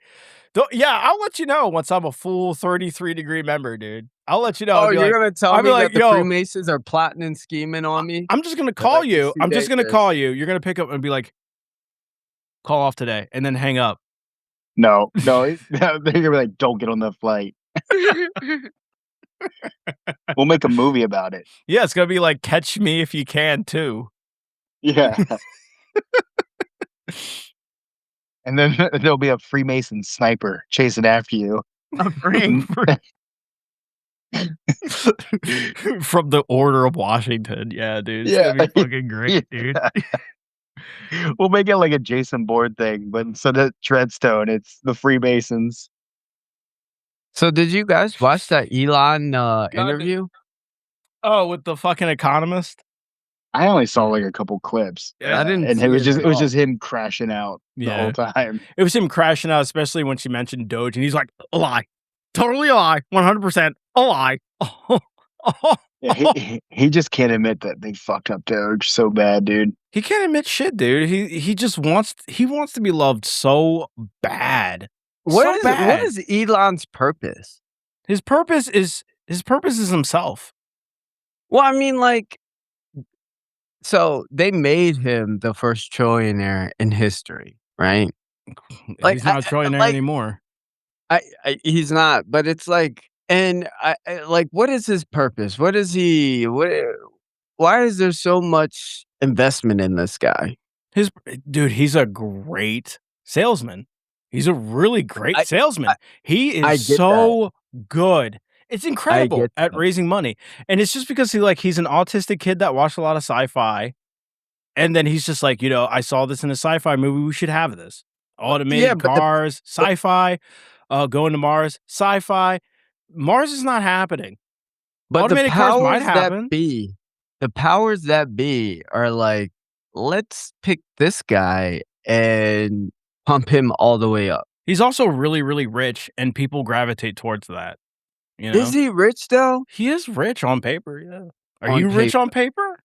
Yeah, I'll let you know once I'm a full 33-degree member, dude. I'll let you know. Oh, you're gonna tell I'll be me like, that the "Yo, Freemasons are plotting and scheming on me? I'm just gonna They're call like, "This you. too I'm just gonna call dangerous." you. You're gonna pick up and be like, call off today,' and then hang up." No, they're gonna be like, don't get on that flight. We'll make a movie about it. Yeah, it's gonna be like Catch Me If You Can too. Yeah. And then there'll be a Freemason sniper chasing after you. I'm free. From the Order of Washington. Yeah, dude. It's Yeah. gonna be fucking great, dude. We'll make it like a Jason Bourne thing, but instead of Treadstone, it's the Freemasons. So did you guys watch that Elon, God, interview? Oh, with the fucking Economist? I only saw like a couple clips, I didn't and see it it at was all. just him crashing out the whole time. It was him crashing out, especially when she mentioned Doge, and he's like, "A lie. Totally a lie. 100% a lie." Yeah, he just can't admit that they fucked up Doge so bad, dude. He can't admit shit, dude. He just wants to be loved so bad. So What bad. is Elon's purpose? His purpose is himself. Well, I mean, like, so they made him the first trillionaire in history, right? Like, He's not a trillionaire anymore. he's not, but it's like, and like, what is his purpose? What is he? Why is there so much investment in this guy? Dude, he's a great salesman. He's a really great I, salesman. I, He I is get that. so good. It's I incredible get at that. raising money. And it's just because he's an autistic kid that watched a lot of sci-fi. And then he's just like, I saw this in a sci-fi movie. We should have this. Yeah, Automated cars, sci-fi, going to Mars, sci-fi. Mars is not happening. but Automated cars might happen. the powers that be are like, let's pick this guy and pump him all the way up. He's also really, really rich, and people gravitate towards that. Is he rich though? He is rich on paper, yeah. Are On you rich on paper. paper?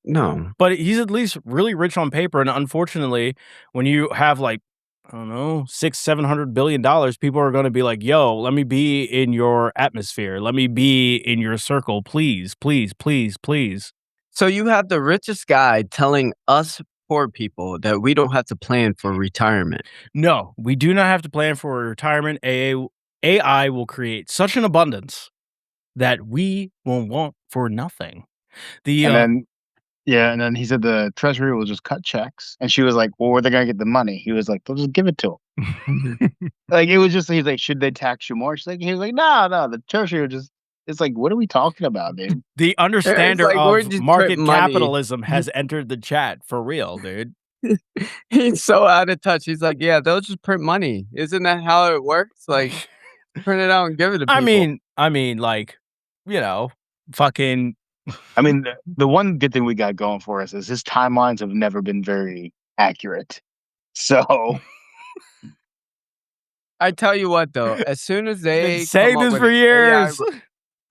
No. But he's at least really rich on paper, and unfortunately, when you have, like, I don't know, $600-700 billion, people are gonna be like, "Yo, let me be in your atmosphere. Let me be in your circle, please, please, please, please." So you have the richest guy telling us poor people that we don't have to plan for retirement. No, we do not have to plan for retirement. AI will create such an abundance that we will want for nothing. The, And then Yeah, and then he said the Treasury will just cut checks, and she was like, "Well, where they gonna get the money?" He was like, "They'll just give it to them." Like it was just he's like, "Should they tax you more?" He was like, "No, no, the Treasury will just." It's like, what are we talking about, dude? The It's understander like, we're of just market print money. capitalism has entered the chat for real, dude. He's so out of touch. He's like, "Yeah, they'll just print money. Isn't that how it works? Like, print it out and give it to people." I mean, like, you know, fucking I mean, the one good thing we got going for us is his timelines have never been very accurate. So I tell you what, though, as soon as been they come saying up this with for an AI years.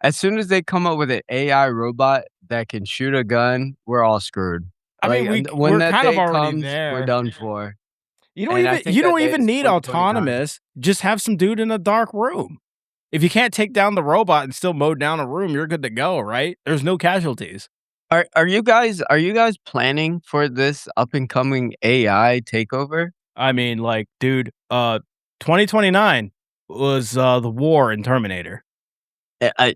as soon as they come up with an AI robot that can shoot a gun, we're all screwed. I mean, Like, and when we're that kind of day already comes, we're there. done for, and I think You that don't day even is need 2029. autonomous. Just have some dude in a dark room. If you can't take down the robot and still mow down a room, you're good to go, right? There's no casualties. Are you guys planning for this up and coming AI takeover? I mean, like, dude, 2029 was the war in Terminator. I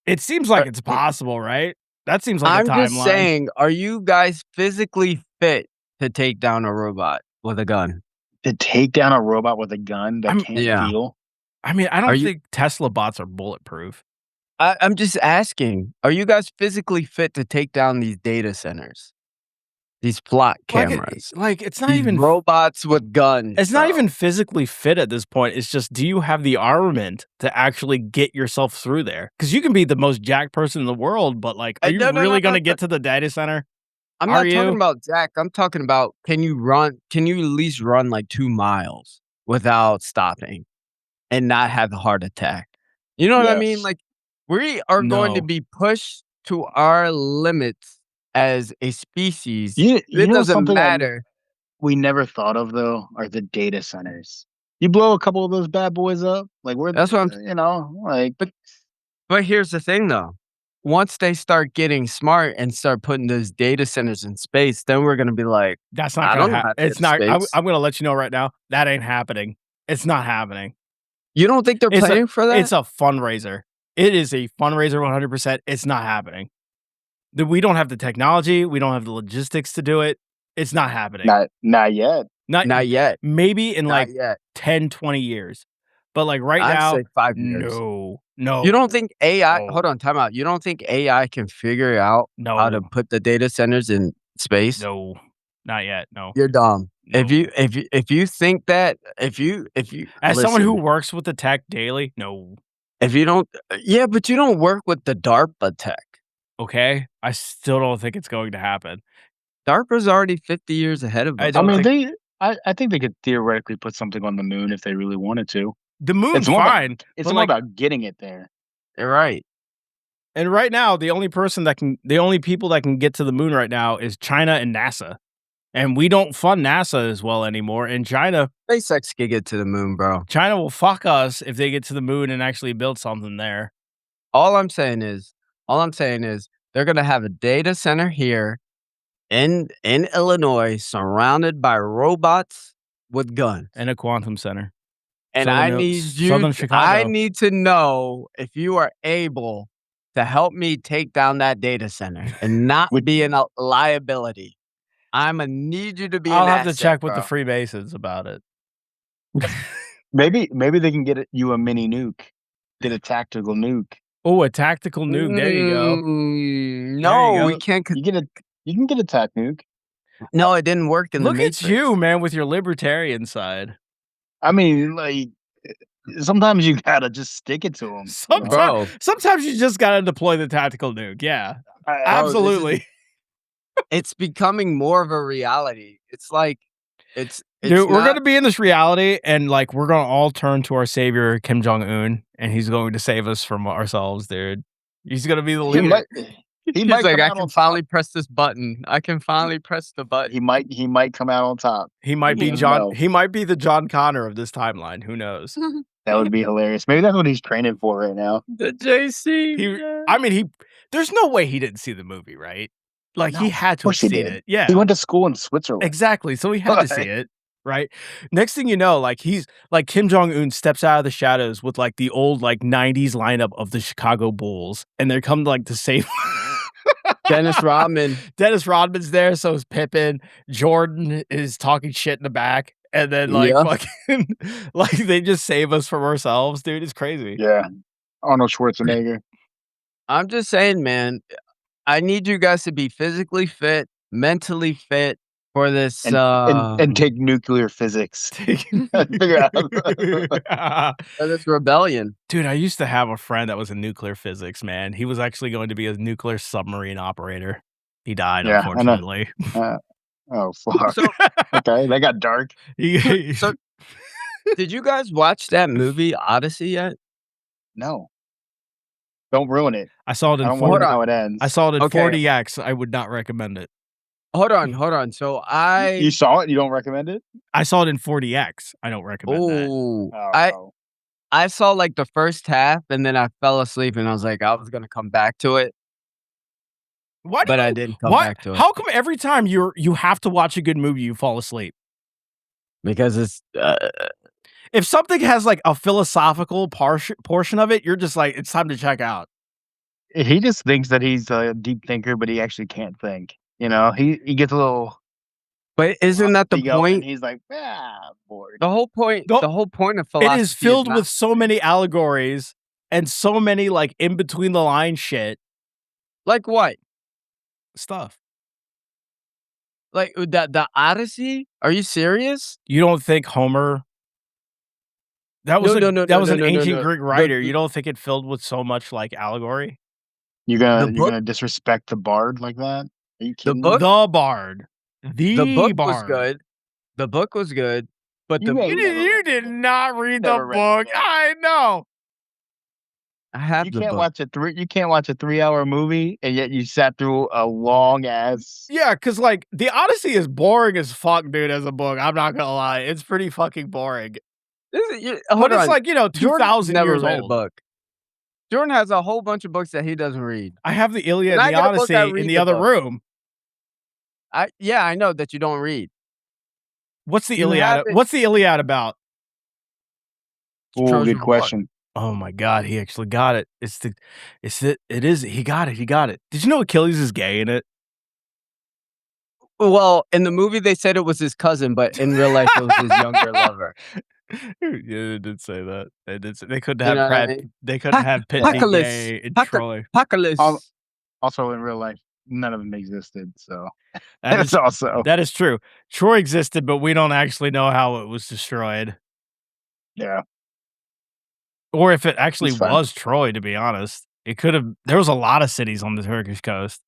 It seems like are it's possible, right? That seems like a I'm just timeline. saying, are you guys physically fit to take down a robot with a gun? to take down a robot with a gun that I'm can't Yeah. feel. I mean, I Are don't you think Tesla bots are bulletproof. I'm just asking, are you guys physically fit to take down these data centers? These plot cameras, It's not these even robots with guns, it's not bro. even physically fit at this point. It's just, do you have the armament to actually get yourself through there? Because you can be the most jacked person in the world, but like, are you No, no, no, really no, going to no. get to the data center? I'm Are not talking you? about Jack. I'm talking about can you at least run like 2 miles without stopping and not have a heart attack? You know what I mean? Yes. Like, we are going to No. be pushed to our limits as a species. You It know doesn't something that matter. we never thought of though are the data centers. You blow a couple of those bad boys up, like we're That's what I'm like but but here's the thing though. Once they start getting smart and start putting those data centers in space, then we're gonna be like, That's not "I gonna don't know happen. how to get It's to not. space." I'm gonna let you know right now. That ain't happening. It's not happening. You don't think they're It's a planning for that? it's a fundraiser. It is a fundraiser 100%. It's not happening. We don't have the technology. We don't have the logistics to do it. It's not happening. not yet. Not Not yet. maybe in Not like yet. 10, 20 years. But like right I'd now, say 5 years. no, You no, don't think AI no, hold on, time out. You don't think AI can figure out how to no, put the data centers in space? no, not yet. No, You're dumb. If no. you think that if you As someone who listen, works with the tech daily, no. if you don't yeah, but you don't work with the DARPA tech. Okay, I still don't think it's going to happen. DARPA's already 50 years ahead of I us, I don't mean, bro. think I think they could theoretically put something on the moon if they really wanted to. the moon It's more about fine, it's but more like, about getting it there. You're right. and right now, the only people that can get to the moon right now is China and NASA. And we don't fund NASA as well anymore. And SpaceX can get to the moon, bro. China will fuck us if they get to the moon and actually build something there. All I'm saying is they're gonna have a data center here in Illinois surrounded by robots with guns. And a quantum center. And Southern I Chicago. need to know if you are able to help me take down that data center and not Would- be a liability. Imma need you to be I'll an have to asset, check with the bro. Freemasons about it. Maybe they can get you a mini nuke. Get a tactical nuke. Oh, a tactical nuke. There you go. No, we go. can't You can get a tac nuke. no, it didn't work in the Look at Matrix. you, man, with your libertarian side. I mean, like sometimes you gotta just stick it to them. Bro. Sometimes you just gotta deploy the tactical nuke. Yeah, Bro, absolutely. it's becoming more of a reality. It's like it's Dude, we're not gonna be in this reality, and like we're gonna all turn to our savior Kim Jong Un, and he's going to save us from ourselves, dude. He's gonna be the He leader. might. He he's might like, come "I out can on finally top. press this button. I can finally press the button." He might come out on top. He might be You never John. know. He might be the John Connor of this timeline. Who knows? That would be hilarious. Maybe that's what he's training for right now. The JC. He, yeah. I mean, he. There's no way he didn't see the movie, right? Like No, he had of to have course he seen did. it. Yeah, He went to school in Switzerland. exactly. So he had to see Like- it, right? Next thing you know, like he's like Kim Jong Un steps out of the shadows with like the old like '90s lineup of the Chicago Bulls, and they're come like to save. Dennis Rodman. Dennis Rodman's there, so is Pippen. Jordan is talking shit in the back, and then like Yeah. fucking like they just save us from ourselves, dude. It's crazy. Yeah. Arnold Schwarzenegger. I'm just saying, man, I need you guys to be physically fit, mentally fit for this, And take nuclear physics. Figure out. for this rebellion. Dude, I used to have a friend that was in nuclear physics, man. He was actually going to be a nuclear submarine operator. He died, Yeah, I know. unfortunately. Oh, fuck. So Okay, that got dark. so did you guys watch that movie Odyssey yet? No. Don't ruin it. I saw it I in don't want to 40. know how it ends. I saw it in Okay. 40X. I would not recommend it. Hold on. So You saw it? You don't recommend it? I saw it in 40X. I don't recommend that. Oh, I saw like the first half and then I fell asleep and I was like, I was gonna come back to it, but I didn't come back to it How come every time you have to watch a good movie, you fall asleep? because it's If something has like a philosophical portion of it, you're just like, it's time to check out. He just thinks that he's a deep thinker, but he actually can't think. You know, he gets a little. but isn't that the ego, and point? he's like, bored. The whole point of philosophy It is filled not with so many allegories and so many like in between the line shit like what? stuff. Like the Odyssey? Are you serious? You don't think Homer? That was an ancient no. Greek writer. You don't think it filled with so much like allegory? You're The book- gonna disrespect the bard like that? Are you kidding? book- The Bard. The book was Bard. good. The book was good, but You ain't never You read did the book. not read the Never read the book. book. I know. I have You the can't book. watch you can't watch a 3-hour movie, and yet you sat through a long ass. Yeah, because like the Odyssey is boring as fuck, dude. As a book, I'm not gonna lie, it's pretty fucking boring. Hold But it's on. like 2,000 never years read old. a book. Jordan has a whole bunch of books that he doesn't read. I have the Iliad When I and the get a book, I Odyssey read in the the other book. room. I know that you don't read. What's the You Iliad? have it- What's the Iliad about? Ooh, Trojan good War. question. Oh my god, he actually got it. He got it. Did you know Achilles is gay in it? Well, in the movie they said it was his cousin, but in real life it was his younger lover. Yeah, they did say that. They did say they couldn't You know have what I Pratt, mean? they couldn't have Pitt be Apocalypse. gay in Troy. Apocalypse. Also, in real life, none of them existed. So That that's is, also that is true. Troy existed, but we don't actually know how it was destroyed. yeah. Or if it actually It's fine. was Troy, to be honest. It could have there was a lot of cities on the Turkish coast.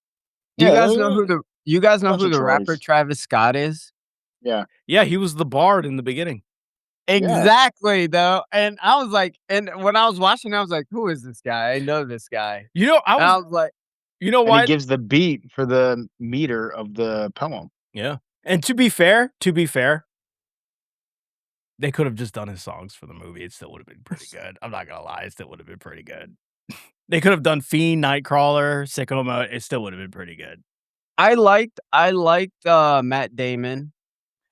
Do you Yeah, guys know who bunch the of rapper Troys. Travis Scott is? Yeah. Yeah, he was the bard in the beginning. Exactly, though. And I was like, and when I was watching, I was like, who is this guy? I know this guy. You know, And I was like, you know And what? he gives the beat for the meter of the poem. Yeah. And to be fair, they could have just done his songs for the movie. It still would have been pretty good. I'm not gonna lie, it still would have been pretty good. They could have done Fiend, Nightcrawler, Sicko Mode. It still would have been pretty good. I liked Matt Damon.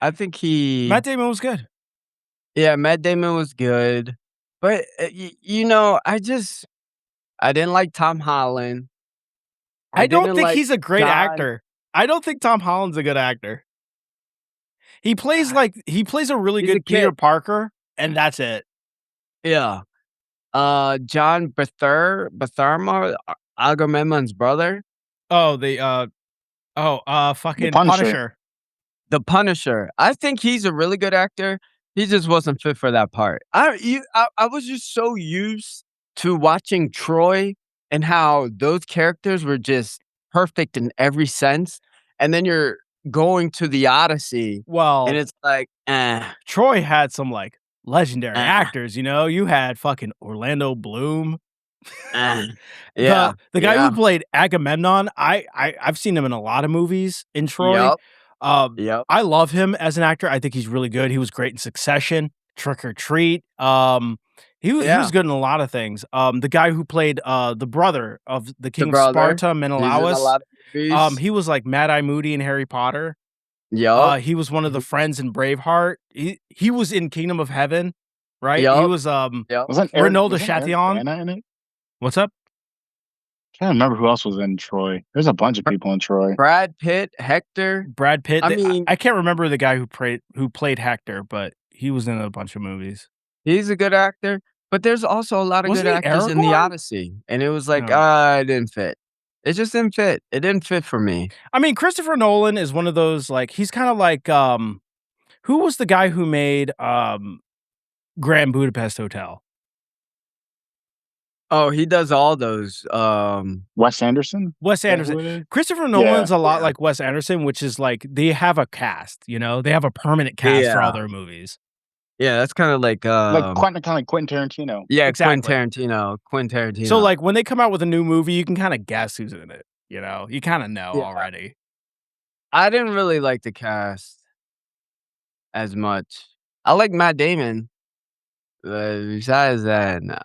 I think Matt Damon was good. yeah, Matt Damon was good. But you know, I didn't like Tom Holland. I don't didn't think like he's a great John- actor. I don't think Tom Holland's a good actor. He plays a really He's a good Peter kid. Parker, and that's it. Yeah. John Betharma, Agamemnon's brother. Oh, fucking Punisher. Punisher. The Punisher. I think he's a really good actor. He just wasn't fit for that part. I was just so used to watching Troy and how those characters were just perfect in every sense. And then you're going to the Odyssey Well, and it's like, Troy had some like legendary Uh. actors, you know. You had fucking Orlando Bloom. yeah. The guy yeah. who played Agamemnon, I've seen him in a lot of movies in Troy. Yep. I love him as an actor. I think he's really good. He was great in Succession, Trick or Treat. He was good in a lot of things. The guy who played the brother of the King of Sparta, He's in a Menelaus. lot of movies. He was like Mad Eye Moody in Harry Potter. Yup. He was one of the friends in Braveheart. He was in Kingdom of Heaven, right? He Yup. was Wasn't Renaud de wasn't Eric Chatillon? Bana in it? What's up? Can't remember who else was in Troy. There's a bunch of people in Troy. Brad Pitt, Hector. Brad Pitt. I mean, I can't remember the guy who played Hector, but he was in a bunch of movies. he's a good actor, but there's also a lot of Wasn't good he actors in The Aragorn? Odyssey, and it was like, No. it didn't fit. It just didn't fit. It didn't fit for me. I mean, Christopher Nolan is one of those, like, he's kind of like, who was the guy who made Grand Budapest Hotel? Oh, he does all those. Wes Anderson? Wes Anderson. Christopher Nolan's a lot like Wes Anderson, which is like they have a cast, you know, they have a permanent cast for all their movies. Yeah, that's kind of like kind of like Quentin Tarantino. Yeah, Exactly. Quentin Tarantino. So like when they come out with a new movie, you can kind of guess who's in it. You know, you kind of know already. I didn't really like the cast as much. I like Matt Damon. Besides that, no.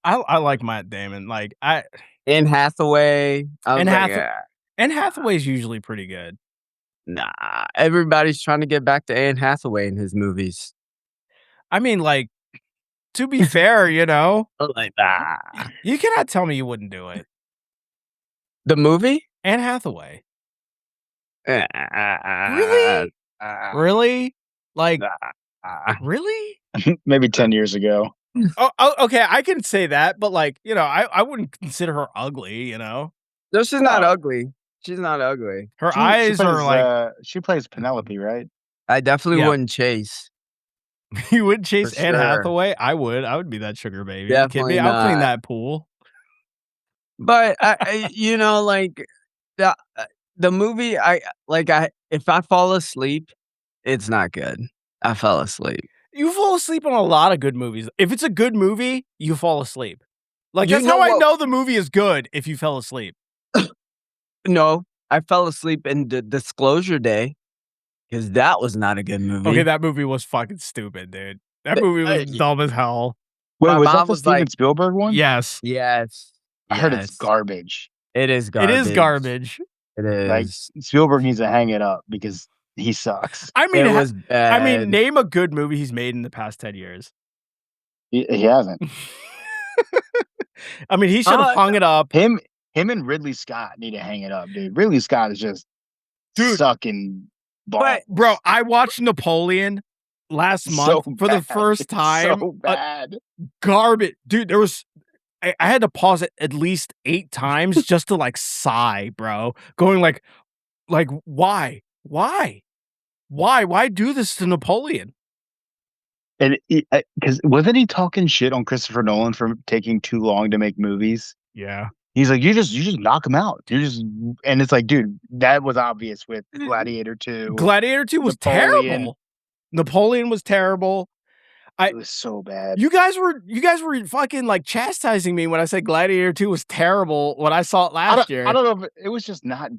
I like Matt Damon. Like Anne Hathaway. Anne Hathaway's usually pretty good. Nah, everybody's trying to get back to Anne Hathaway in his movies. I mean, like, to be fair, you know, Like, nah. You cannot tell me you wouldn't do it. The movie? Anne Hathaway. Really? Really? Like, really? Maybe 10 years ago. Oh, okay, I can say that, but like, you know, I wouldn't consider her ugly, you know? No, she's not ugly. She's not ugly. Her eyes plays, are like... she plays Penelope, right? I definitely wouldn't chase. You wouldn't chase Anne sure. Hathaway? I would be that sugar baby. Definitely I'll clean that pool. But I you know, like the movie, if I fall asleep, it's not good. I fell asleep. You fall asleep on a lot of good movies. If it's a good movie, you fall asleep. Like, You that's know how I what- know the movie is good, if you fell asleep. No, I fell asleep in the Disclosure Day because that was not a good movie. Okay, that movie was fucking stupid, dude. That movie was dumb as hell. Wait, My was mom that the was Steven like- Spielberg one? Yes. Yes. I heard it's Yes. garbage. It is garbage. It is garbage. It is. Like, Spielberg needs to hang it up because he sucks. I mean, it was bad. name a good movie he's made in the past 10 years. He hasn't. I mean, he should have hung it up. Him and Ridley Scott need to hang it up, dude. Ridley Scott is just sucking balls. But, bro, I watched Napoleon last month for the first time. So bad. Garbage. Dude, there was... I had to pause it at least 8 times just to, like, sigh, bro. Going like, why? Why? Why do this to Napoleon? And because wasn't he talking shit on Christopher Nolan for taking too long to make movies? Yeah. He's like, you just knock him out. And it's like, dude, that was obvious with Gladiator 2. Gladiator 2 was Napoleon. terrible. Napoleon was terrible. It was so bad. You guys were fucking like chastising me when I said Gladiator 2 was terrible when I saw it last year. I don't know if it was just not.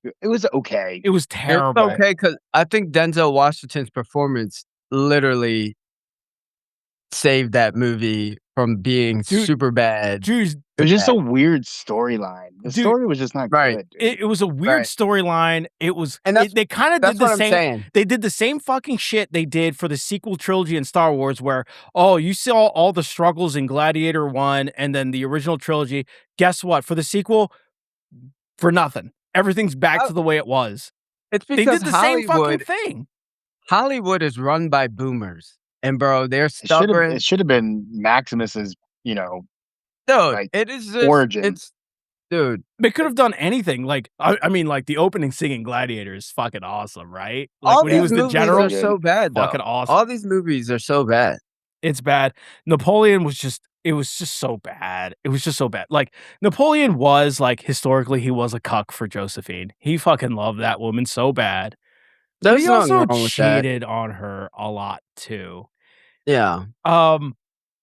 It was okay. It was terrible. It's okay because I think Denzel Washington's performance literally saved that movie from being super bad. Dude, it was just a weird storyline. The story was just not good. Dude. It was a weird storyline. It was, and they kind of did the same. Saying. They did the same fucking shit they did for the sequel trilogy in Star Wars, where you saw all the struggles in Gladiator 1 and then the original trilogy. Guess what? For the sequel, for nothing. Everything's back to the way it was. It's because they did the Hollywood, same fucking thing. Hollywood is run by boomers. And bro, they're stubborn. It should have been Maximus's, you know, dude. Like, it is just, origin. Dude, they could have done anything. Like, I mean, like the opening scene in Gladiator is fucking awesome, right? Like all when he was the general, are so bad. Fucking though. awesome. All these movies are so bad. It's bad. Napoleon was just. It was just so bad. It was just so bad. Like Napoleon was like historically, he was a cuck for Josephine. He fucking loved that woman so bad. But he also cheated on her a lot too. Yeah.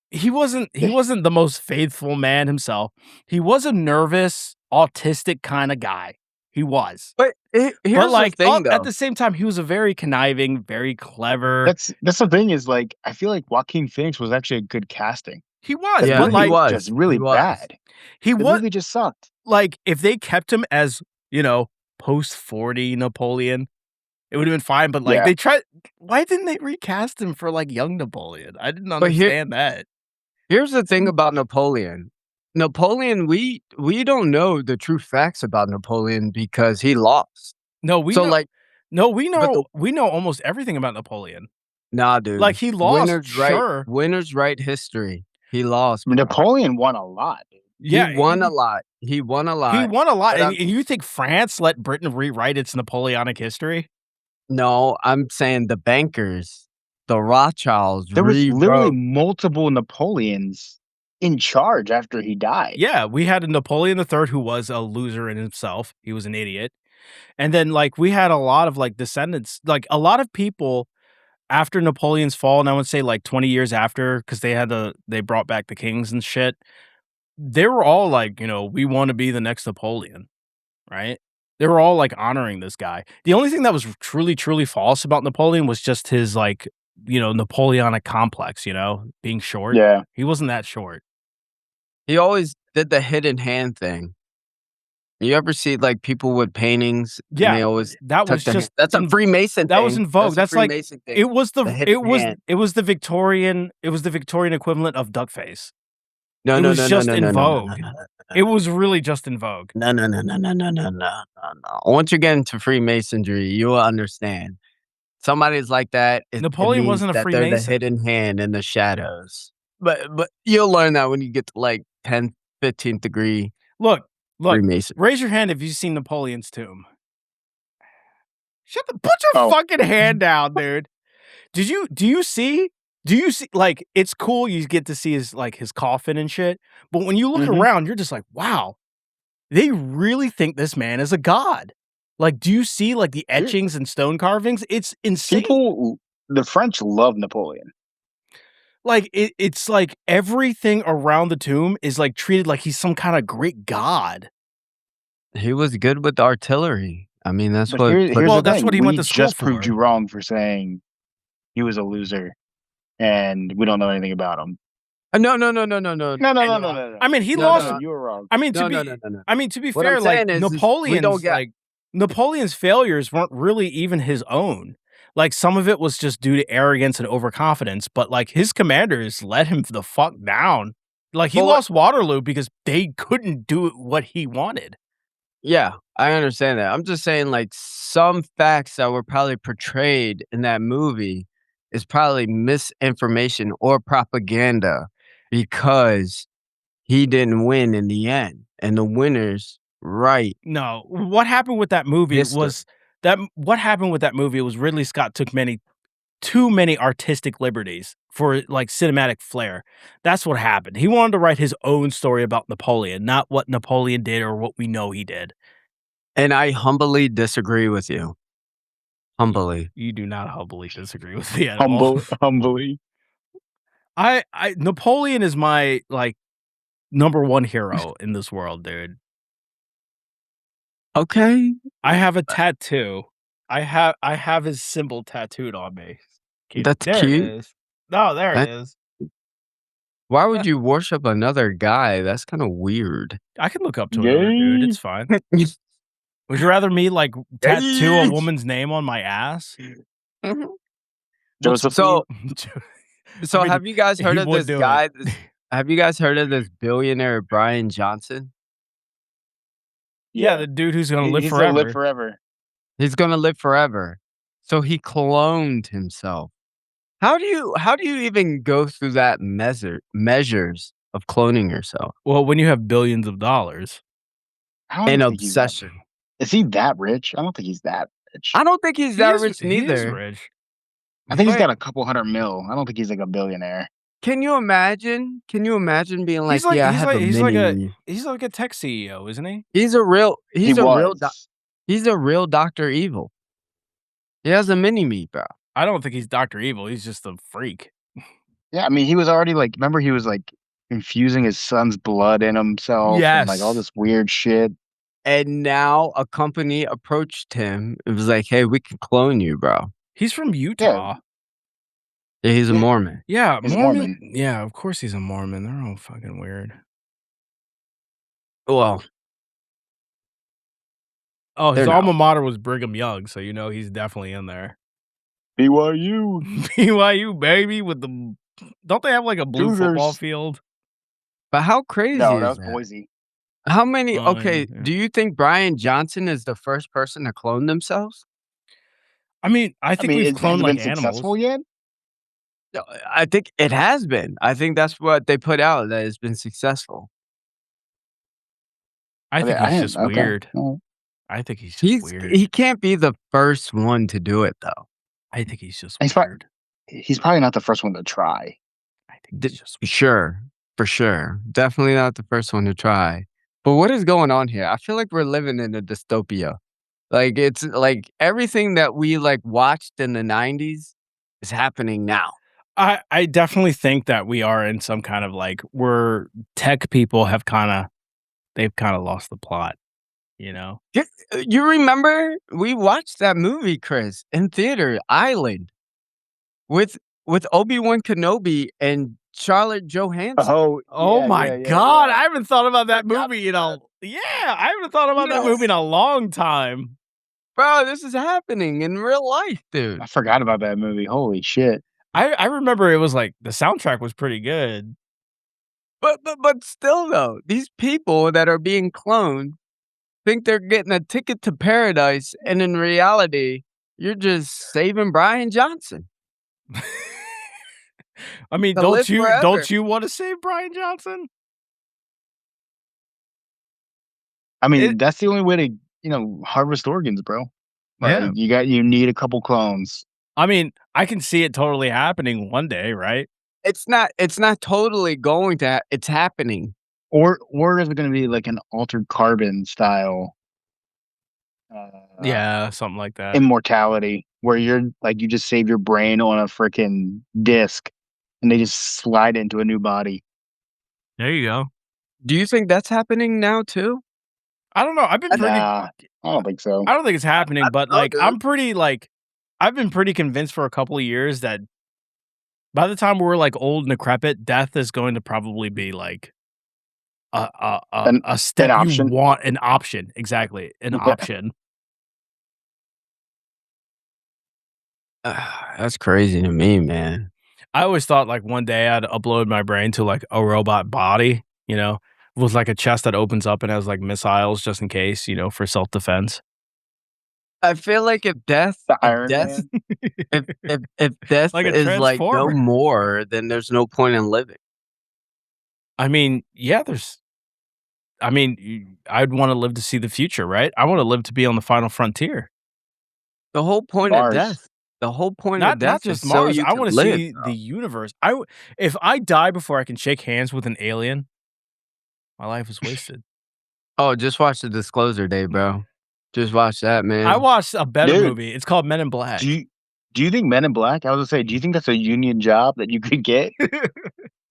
He wasn't the most faithful man himself. He was a nervous, autistic kind of guy. He was. But here's the thing, though. At the same time, he was a very conniving, very clever. That's the thing is, like, I feel like Joaquin Phoenix was actually a good casting. He was, yeah, but like, he was just really bad. The movie just sucked. Like, if they kept him as, you know, post 40 Napoleon, it would have been fine. But like, they tried. Why didn't they recast him for like young Napoleon? I didn't understand that. Here's the thing about Napoleon. Napoleon, we don't know the true facts about Napoleon because he lost. No, we So, know. like, No, we but the know almost everything about Napoleon. nah, Like dude. he lost, sure. Winners write history. He lost, bro. Napoleon won a lot, dude. He Yeah, won a lot. He won a he lot. won a lot. But And you think France let Britain rewrite its Napoleonic history? no, I'm saying the bankers, the Rothschilds There was literally rewrote. multiple Napoleons in charge after he died. Yeah, we had a Napoleon III who was a loser in himself. He was an idiot. And then like we had a lot of like descendants, like a lot of people after Napoleon's fall, and I would say like 20 years after, because they brought back the kings and shit. They were all like, we want to be the next Napoleon, right? They were all like honoring this guy. The only thing that was truly, truly false about Napoleon was just his like, Napoleonic complex, being short. Yeah. He wasn't that short. He always did the hidden hand thing. You ever see like people with paintings and Yeah, they always that tuck was their hand? just That's a Freemason that thing. was in vogue. That's a That's like Freemason thing. it was The hidden hand. it was the Victorian equivalent of duckface. No, It no, was no, no, just no, in no, no, no, vogue. no, no, It was really just in vogue. no, no, no, no, no, no, no, no, no. Once you get into Freemasonry, you will understand. Somebody's like that, it Napoleon means wasn't a that they're the Freemason. hidden hand in the shadows. But you'll learn that when you get to like 10th, 15th degree Look, Freemason. raise your hand if you've seen Napoleon's tomb. Put your Oh. fucking hand down, dude. Do you see, like, it's cool you get to see his coffin and shit, but when you look Mhm. around, you're just like, wow, they really think this man is a god. Like, do you see like the etchings and stone carvings? It's insane. The French love Napoleon. Like it's like everything around the tomb is like treated like he's some kind of great god. He was good with artillery. I mean, that's But what here's Well, the that's thing. what he We went to school just proved for. you wrong for saying he was a loser and we don't know anything about him. No. No. I mean, he No, lost. no. You were wrong. I mean, No, to be. no, no, no, no. I mean, to be What I'm fair, like saying is we Napoleon's don't get. Napoleon's failures weren't really even his own. Like some of it was just due to arrogance and overconfidence, but like his commanders let him the fuck down. Like he But lost Waterloo because they couldn't do what he wanted. Yeah, I understand that. I'm just saying, like, some facts that were probably portrayed in that movie is probably misinformation or propaganda because he didn't win in the end, and the winners write No, what happened with that movie history. was Ridley Scott took too many artistic liberties for like cinematic flair. That's what happened. He wanted to write his own story about Napoleon, not what Napoleon did or what we know he did. And I humbly disagree with you. Humbly. You do not humbly disagree with me at all. Humbly. Napoleon is my like number one hero in this world, dude. Okay. I have a tattoo. I have his symbol tattooed on me. That's there cute. it is. No, there That- it is. Why would you worship another guy? That's kind of weird. I can look up to another dude. It's fine. Would you rather me like tattoo a woman's name on my ass? Joseph. So I mean, have you guys heard he of would this do guy? it. Have you guys heard of this billionaire Brian Johnson? Yeah, the dude who's gonna live He's forever. gonna live forever. He's gonna live forever. So he cloned himself. How do you even go through that measures of cloning yourself? Well, when you have billions of dollars. I don't An think he's that- obsession. Is he that rich? I don't think he's that rich. I don't think he's that rich He is neither. rich. I think he's Wait. got a couple $100 million. I don't think he's like a billionaire. Can you imagine? Can you imagine being like, He's like yeah, I have a he's like mini. he's like a tech CEO, isn't he? He's a real He was. Dr. Evil. He has a mini me, bro. I don't think he's Dr. Evil. He's just a freak. Yeah, I mean, he was already like, remember he was like infusing his son's blood in himself and like all Yes. this weird shit. And now a company approached him. It was like, hey, we can clone you, bro. He's from Utah. Yeah, he's a Yeah. Mormon. Yeah, He's a Mormon. Mormon. Yeah, of course he's a Mormon. They're all fucking weird. Well, Oh, his They're alma not. mater was Brigham Young, so you know he's definitely in there. BYU. BYU baby with the. Don't they have like a blue football Cougars. field? But how crazy No, that is was that? Boise. How many Yeah. do you think Brian Johnson is the first person to clone themselves? I mean, I I think mean, we've has cloned it like been successful animals. yet? No, I think it has been. I think that's what they put out, that it's been successful. I Okay, think I he's didn't. just Okay. weird. Well, I think he's just weird. He can't be the first one to do it, though. I think he's just he's weird. probably not the first one to try. I think he's just weird. Sure, for sure. Definitely not the first one to try. But what is going on here? I feel like we're living in a dystopia. Like, it's like everything that we, like, watched in the '90s is happening now. I definitely think that we are in some kind of like where tech people have they've kind of lost the plot, you know? You remember we watched that movie, Chris, in theater, Island, with Obi-Wan Kenobi and Charlotte Johansson. Oh, Oh my god, I haven't thought about that Forgot movie about I haven't thought about that movie in a long time. Bro, this is happening in real life, dude. I forgot about that movie. Holy shit. I remember it was like the soundtrack was pretty good. But still though, these people that are being cloned think they're getting a ticket to paradise, and in reality, you're just saving Brian Johnson I mean, to live forever. don't you want to save Brian Johnson? I mean, It that's the only way to, harvest organs, bro. Yeah. Like, you need a couple clones. I mean, I can see it totally happening one day, right? It's not totally going to it's happening. Or is it gonna be like an altered carbon style Yeah, something like that. immortality where you just save your brain on a freaking disc and they just slide into a new body. There you go. Do you think that's happening now too? I don't know. I've been pretty Nah, I don't think so. I don't think it's happening, but know, like dude. I'm pretty like I've been pretty convinced for a couple of years that by the time we're like old and decrepit, death is going to probably be like An a step you option. want, an option. Exactly. An Yeah. option. That's crazy to me, man. I always thought like one day I'd upload my brain to like a robot body, with like a chest that opens up and has like missiles just in case, for self-defense. I feel like if death The if Iron death Man. if death Like a is like no transformer. more, then there's no point in living. I mean, yeah, I'd want to live to see the future, right? I want to live to be on the final frontier. The whole point of Mars. death the whole point of Not death just is so Mars. you I can want to live, see bro. the universe. If I die before I can shake hands with an alien, my life is wasted. Oh, just watch The Disclosure Day, bro. Just watch that, man. I watched a better Dude. movie. It's called Men in Black. Do you think Men in Black? I was gonna say, do you think that's a union job that you could get?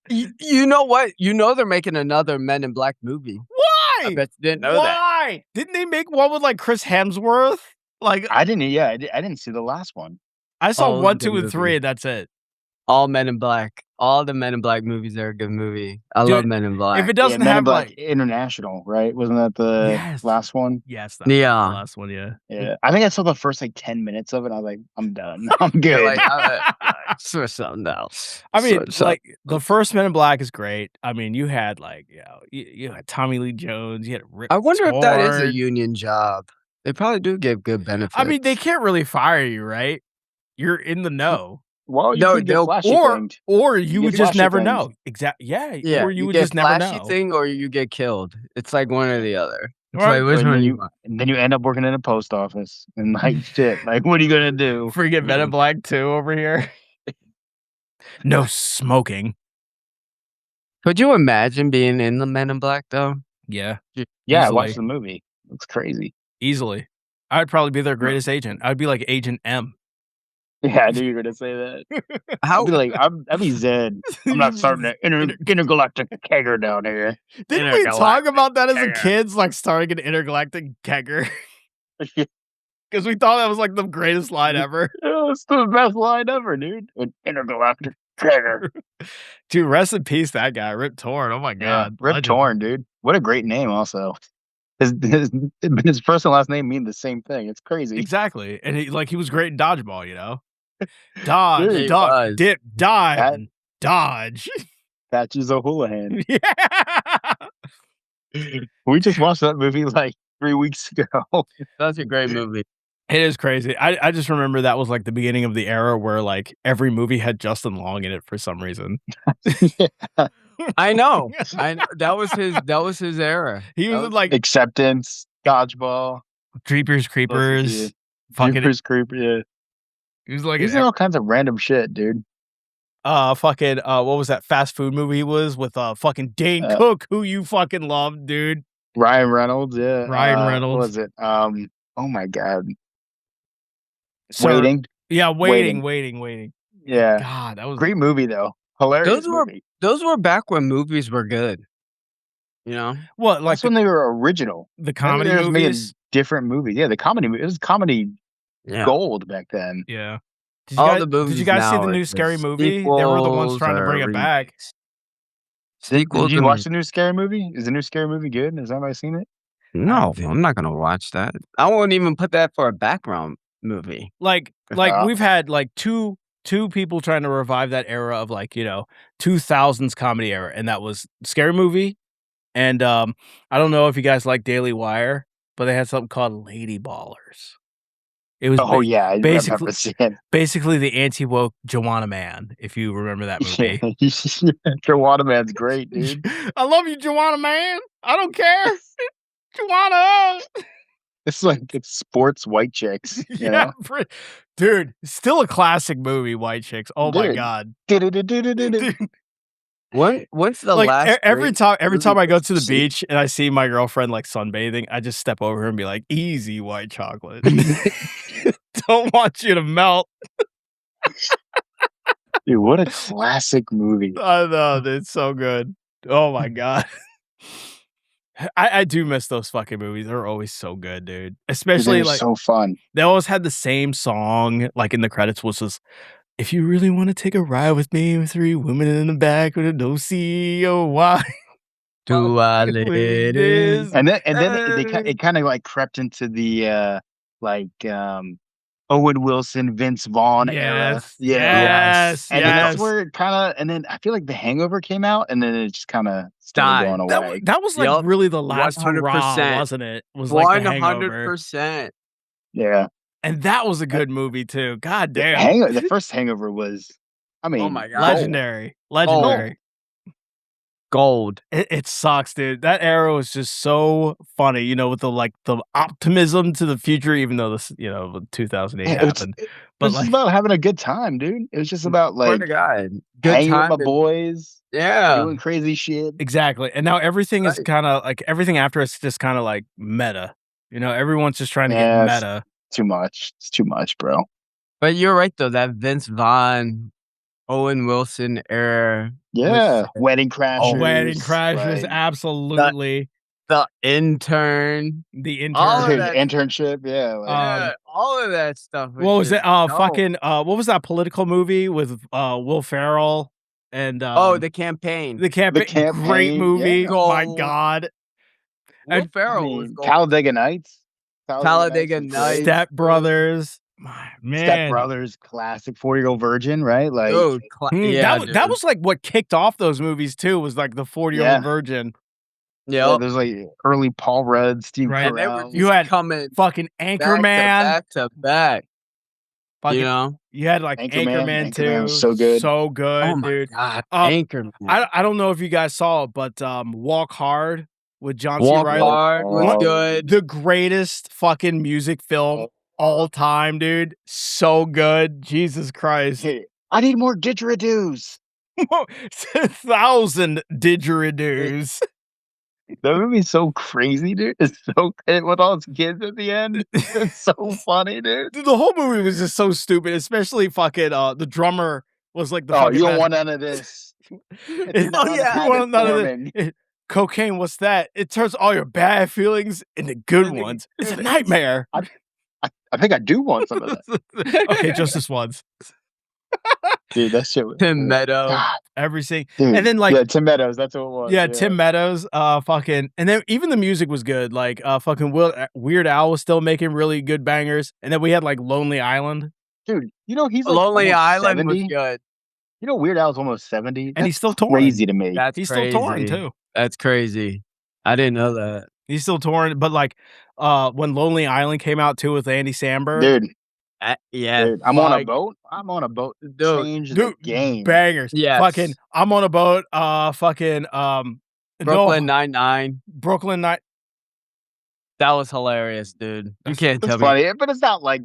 You know what? You know they're making another Men in Black movie. Why? I bet you didn't know that. Why? Didn't they make one with like Chris Hemsworth? Like I didn't. Yeah, I didn't see the last one. I saw Oh, 1, good 2, and movie. 3, and that's it. All Men in Black. All the Men in Black movies are a good movie. I Dude, love Men in Black. If it doesn't Men in have Black like International, right? Wasn't that the Yes. last one? yes, that was Yeah. the last one, yeah. Yeah, I think I saw the first like 10 minutes of it. I was like, I'm done. I'm good. You're like, switch something else. I mean, Switch like something. the first Men in Black is great. I mean, you had like, you had Tommy Lee Jones, you had Rip I wonder if that is a Torn. union job. They probably do give good benefits. I mean, they can't really fire you, right? You're in the know. Well, you No, could get they'll- flashy Or thinged. or you would get just flashy never things. know. Exactly. Yeah, yeah, or you would get just never flashy know. thing or you get killed. It's like one or the other. It's Right. like, which And one then you you, want? and then you end up working in a post office and like shit. Like, what are you gonna do? Freaking Men in Black 2 over here. No smoking. Could you imagine being in the Men in Black though? Yeah, Yeah, I easily. watched the movie. It's crazy. easily. I'd probably be their greatest agent. I'd be like Agent M. Yeah, I knew you were gonna say that. How I'd be Zed. I'm not starting an intergalactic kegger down here. Didn't we talk about that as a Kegger. kids, like starting an intergalactic kegger? Because we thought that was like the greatest line ever. It's the best line ever, dude. An intergalactic kegger. Dude, rest in peace, that guy, Rip Torn. Oh my Yeah, god, Rip legend. Torn, dude. What a great name, also. His first and last name mean the same thing. It's crazy. Exactly, and he was great in dodgeball. Dodge, Dude, duck, was. dip, dive, That- and dodge. Patches O'Houlihan. Yeah. We just watched that movie like 3 weeks ago. That's a great movie. It is crazy. I just remember that was like the beginning of the era where like every movie had Justin Long in it for some reason. Yeah. I know. That was his era. He was in like Acceptance, Dodgeball, Jeepers Creepers, fucking. Jeepers Creeper. Yeah, He was like he's in all kinds of random shit, dude. fucking what was that fast food movie he was with fucking Dane Cook, who you fucking loved, dude. Ryan Reynolds, yeah. Ryan Reynolds. What was it? Oh my god. So, Waiting. Yeah, waiting. Yeah. God, that was great movie though. Hilarious movie. Those were back when movies were good. You know? What, like that's when they were original. The comedy movies? Making different movies. Yeah, the comedy it was comedy gold back then. Yeah. Did you guys see the new Scary Movie? They were the ones trying to bring it back. Did you watch the new Scary Movie? Is the new Scary Movie good? Has anybody seen it? No, I'm not gonna watch that. I won't even put that for a background movie. Like we've had like two people trying to revive that era of like, 2000s comedy era, and that was Scary Movie, and I don't know if you guys like Daily Wire, but they had something called Lady Ballers. It was basically the anti-woke Joanna Man, if you remember that movie. Joanna Man's great, dude. I love you, Joanna Man. I don't care. Joanna. It's sports white chicks. You know? Dude, still a classic movie, White Chicks. Oh my god. What's the last every time I go to the beach and I see my girlfriend like sunbathing, I just step over her and be like, easy white chocolate. Don't want you to melt. Dude, what a classic movie. I know, dude, it's so good. Oh my god. I do miss those fucking movies. They're always so good, dude. Especially like so fun. They always had the same song, like in the credits, was just, if you really want to take a ride with me, with 3 women in the back with a no COY. Do I let it is? And then it kind of like crept into the Owen Wilson, Vince Vaughn era. Yes. And then that's where it kind of, and then I feel like The Hangover came out, and then it just kind of started going away. That was like really the last 100%, wasn't it? Was like 100%. Yeah. And that was a good movie too. God damn. The first Hangover was, oh my god, legendary. Gold. It sucks, dude. That era was just so funny, with the optimism to the future, even though this, 2008 happened. But it was about having a good time, dude. It was just about like good hanging time with my boys. Yeah. Doing crazy shit. Exactly. And now everything is kind of like, everything after it's just kind of like meta. Everyone's just trying to get meta. Too much. It's too much, bro. But you're right though, that Vince Vaughn, Owen Wilson era. Yeah. Wedding Crashers. Wedding Crashers, absolutely. The Intern. Internship, yeah. All of that stuff. What was it? What was that political movie with Will Ferrell and The Campaign. The Campaign. Great movie. Yeah. Oh my god. Will Ferrell was Talladega Nights. Talladega Nights. Step Brothers. Man. Step Brothers, classic 40-Year-Old Virgin, right? Like, that was like what kicked off those movies too. Was like the 40-Year-Old Virgin. Yeah, there's like early Paul Rudd, Steve Carell. You had coming fucking Anchorman back to back. You had like Anchorman too. Anchorman was so good, oh my dude. God, Anchorman. I don't know if you guys saw it, but Walk Hard with John C. Reilly. Walk Hard was good. The greatest fucking music film all time, dude. So good. Jesus Christ. Hey, I need more didgeridoos. 1,000 didgeridoos. That movie's so crazy, dude. It's so with all its kids at the end. It's so funny, dude. The whole movie was just so stupid, especially fucking the drummer was like the fucking you don't want none of this. You want none of this. Cocaine, what's that? It turns all your bad feelings into good ones. It's a nightmare. I think I do want some of that. Okay, just this once. Dude, that shit was Tim Meadows. Everything. Dude, and then like Tim Meadows, that's what it was. Yeah, Tim Meadows, fucking, and then even the music was good. Like fucking Weird Al was still making really good bangers. And then we had like Lonely Island. Dude, he's like Lonely Island 70? was good. Weird Al's almost 70. And he's still touring. Crazy to me. That's he's crazy. still touring too. That's crazy. I didn't know that. He's still touring, but like, when Lonely Island came out too with Andy Samberg, Dude, Yeah, dude, I'm on a like, boat. I'm on a boat. dude, Change the dude, game. bangers. Fucking, yes. I'm on a boat. Brooklyn No, Nine-Nine. Brooklyn Night. That was hilarious, dude. You can't It's tell me. funny, but it's not like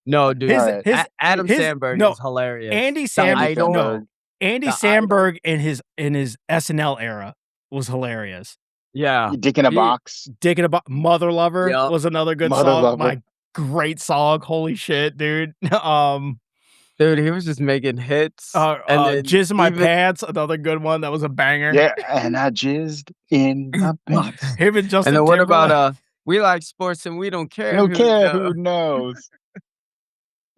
No, all dude. right. Adam His Sandberg no is hilarious. Andy The Samberg. Idol. No, Andy The Idol. Samberg in his SNL era was hilarious. Yeah. Dick in a box. Dick in a Box. Mother Lover Yup. was another good Mother song. Lover. My great song. Holy shit, dude. Dude, he was just making hits. And then Jizz in My even Pants, another good one. That was a banger. Yeah, and I jizzed in my pants. Him and Justin and then what Timberlake. about we like sports and we don't care I don't who care knows. who knows.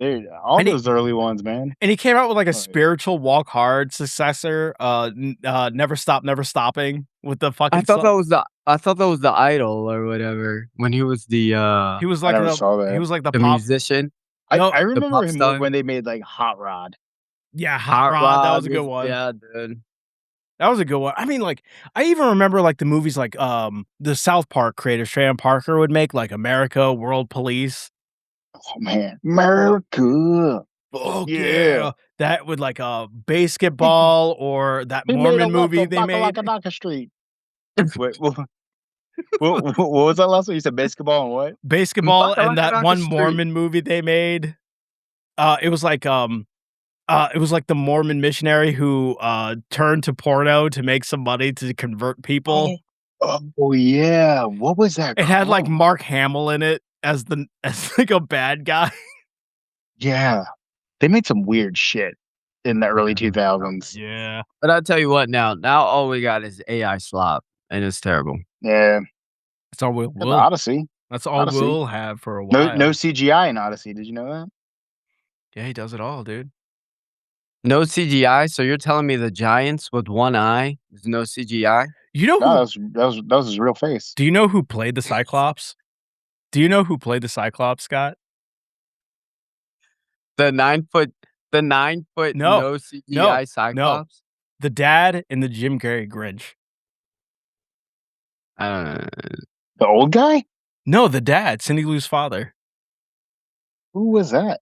Dude, all those early ones, man. And he came out with like a Right. spiritual Walk Hard successor, Never Stop, Never Stopping with the fucking I thought that was the Idol or whatever when he was he was like I never saw that. he was like the the pop. musician. No, I remember pop him star. when they made like Hot Rod. Yeah, Hot Rod, that was a good one. Yeah, dude. That was a good one. I mean, like, I even remember like the movies like the South Park creator Trey Parker would make, like America, World Police. Oh man, America. Oh Yeah. that with like basketball or that He made Mormon a movie they made. Bakalaka Street. Wait, what was that last one? You said basketball and what? Basketball and that Bakalaka one Street. Mormon movie they made. It was like the Mormon missionary who turned to porno to make some money to convert people. Oh yeah, what was that? It had like called? Mark Hamill in it as like a bad guy. Yeah, they made some weird shit in the early 2000s. Yeah. But I'll tell you what now all we got is AI slop and it's terrible. Yeah, That's all we'll Odyssey. That's all Odyssey. we'll have for a while. No CGI in Odyssey. Did you know that? Yeah, he does it all, dude. No CGI, so you're telling me the Giants with one eye is no CGI? You know No, who that was his real face. Do you know who played the Cyclops? Do you know who played the Cyclops, Scott? The 9-foot no CGI Cyclops? The dad in the Jim Carrey Grinch. The old guy? No, the dad, Cindy Lou's father. Who was that?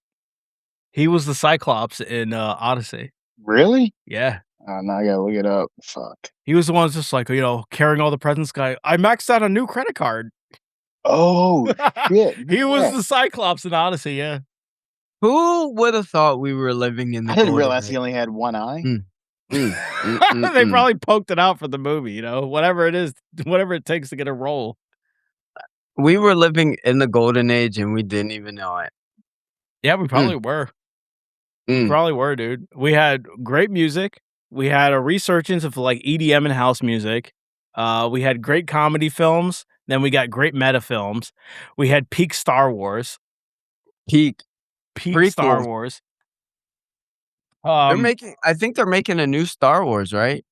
He was the Cyclops in Odyssey. Really? Yeah. Now I gotta look it up. Fuck. He was the one that's just like, carrying all the presents guy. I maxed out a new credit card. Oh shit! He was the Cyclops in Odyssey, yeah. Who would have thought we were living in the I didn't golden realize age? he only had one eye. They probably poked it out for the movie, whatever it is, whatever it takes to get a role. We were living in the golden age and we didn't even know it. Yeah, we probably were. We probably were, dude. We had great music. We had a resurgence of like EDM and house music. We had great comedy films. Then we got great meta films. We had peak Star Wars. Peak Star prequels. Wars. I think they're making a new Star Wars, right?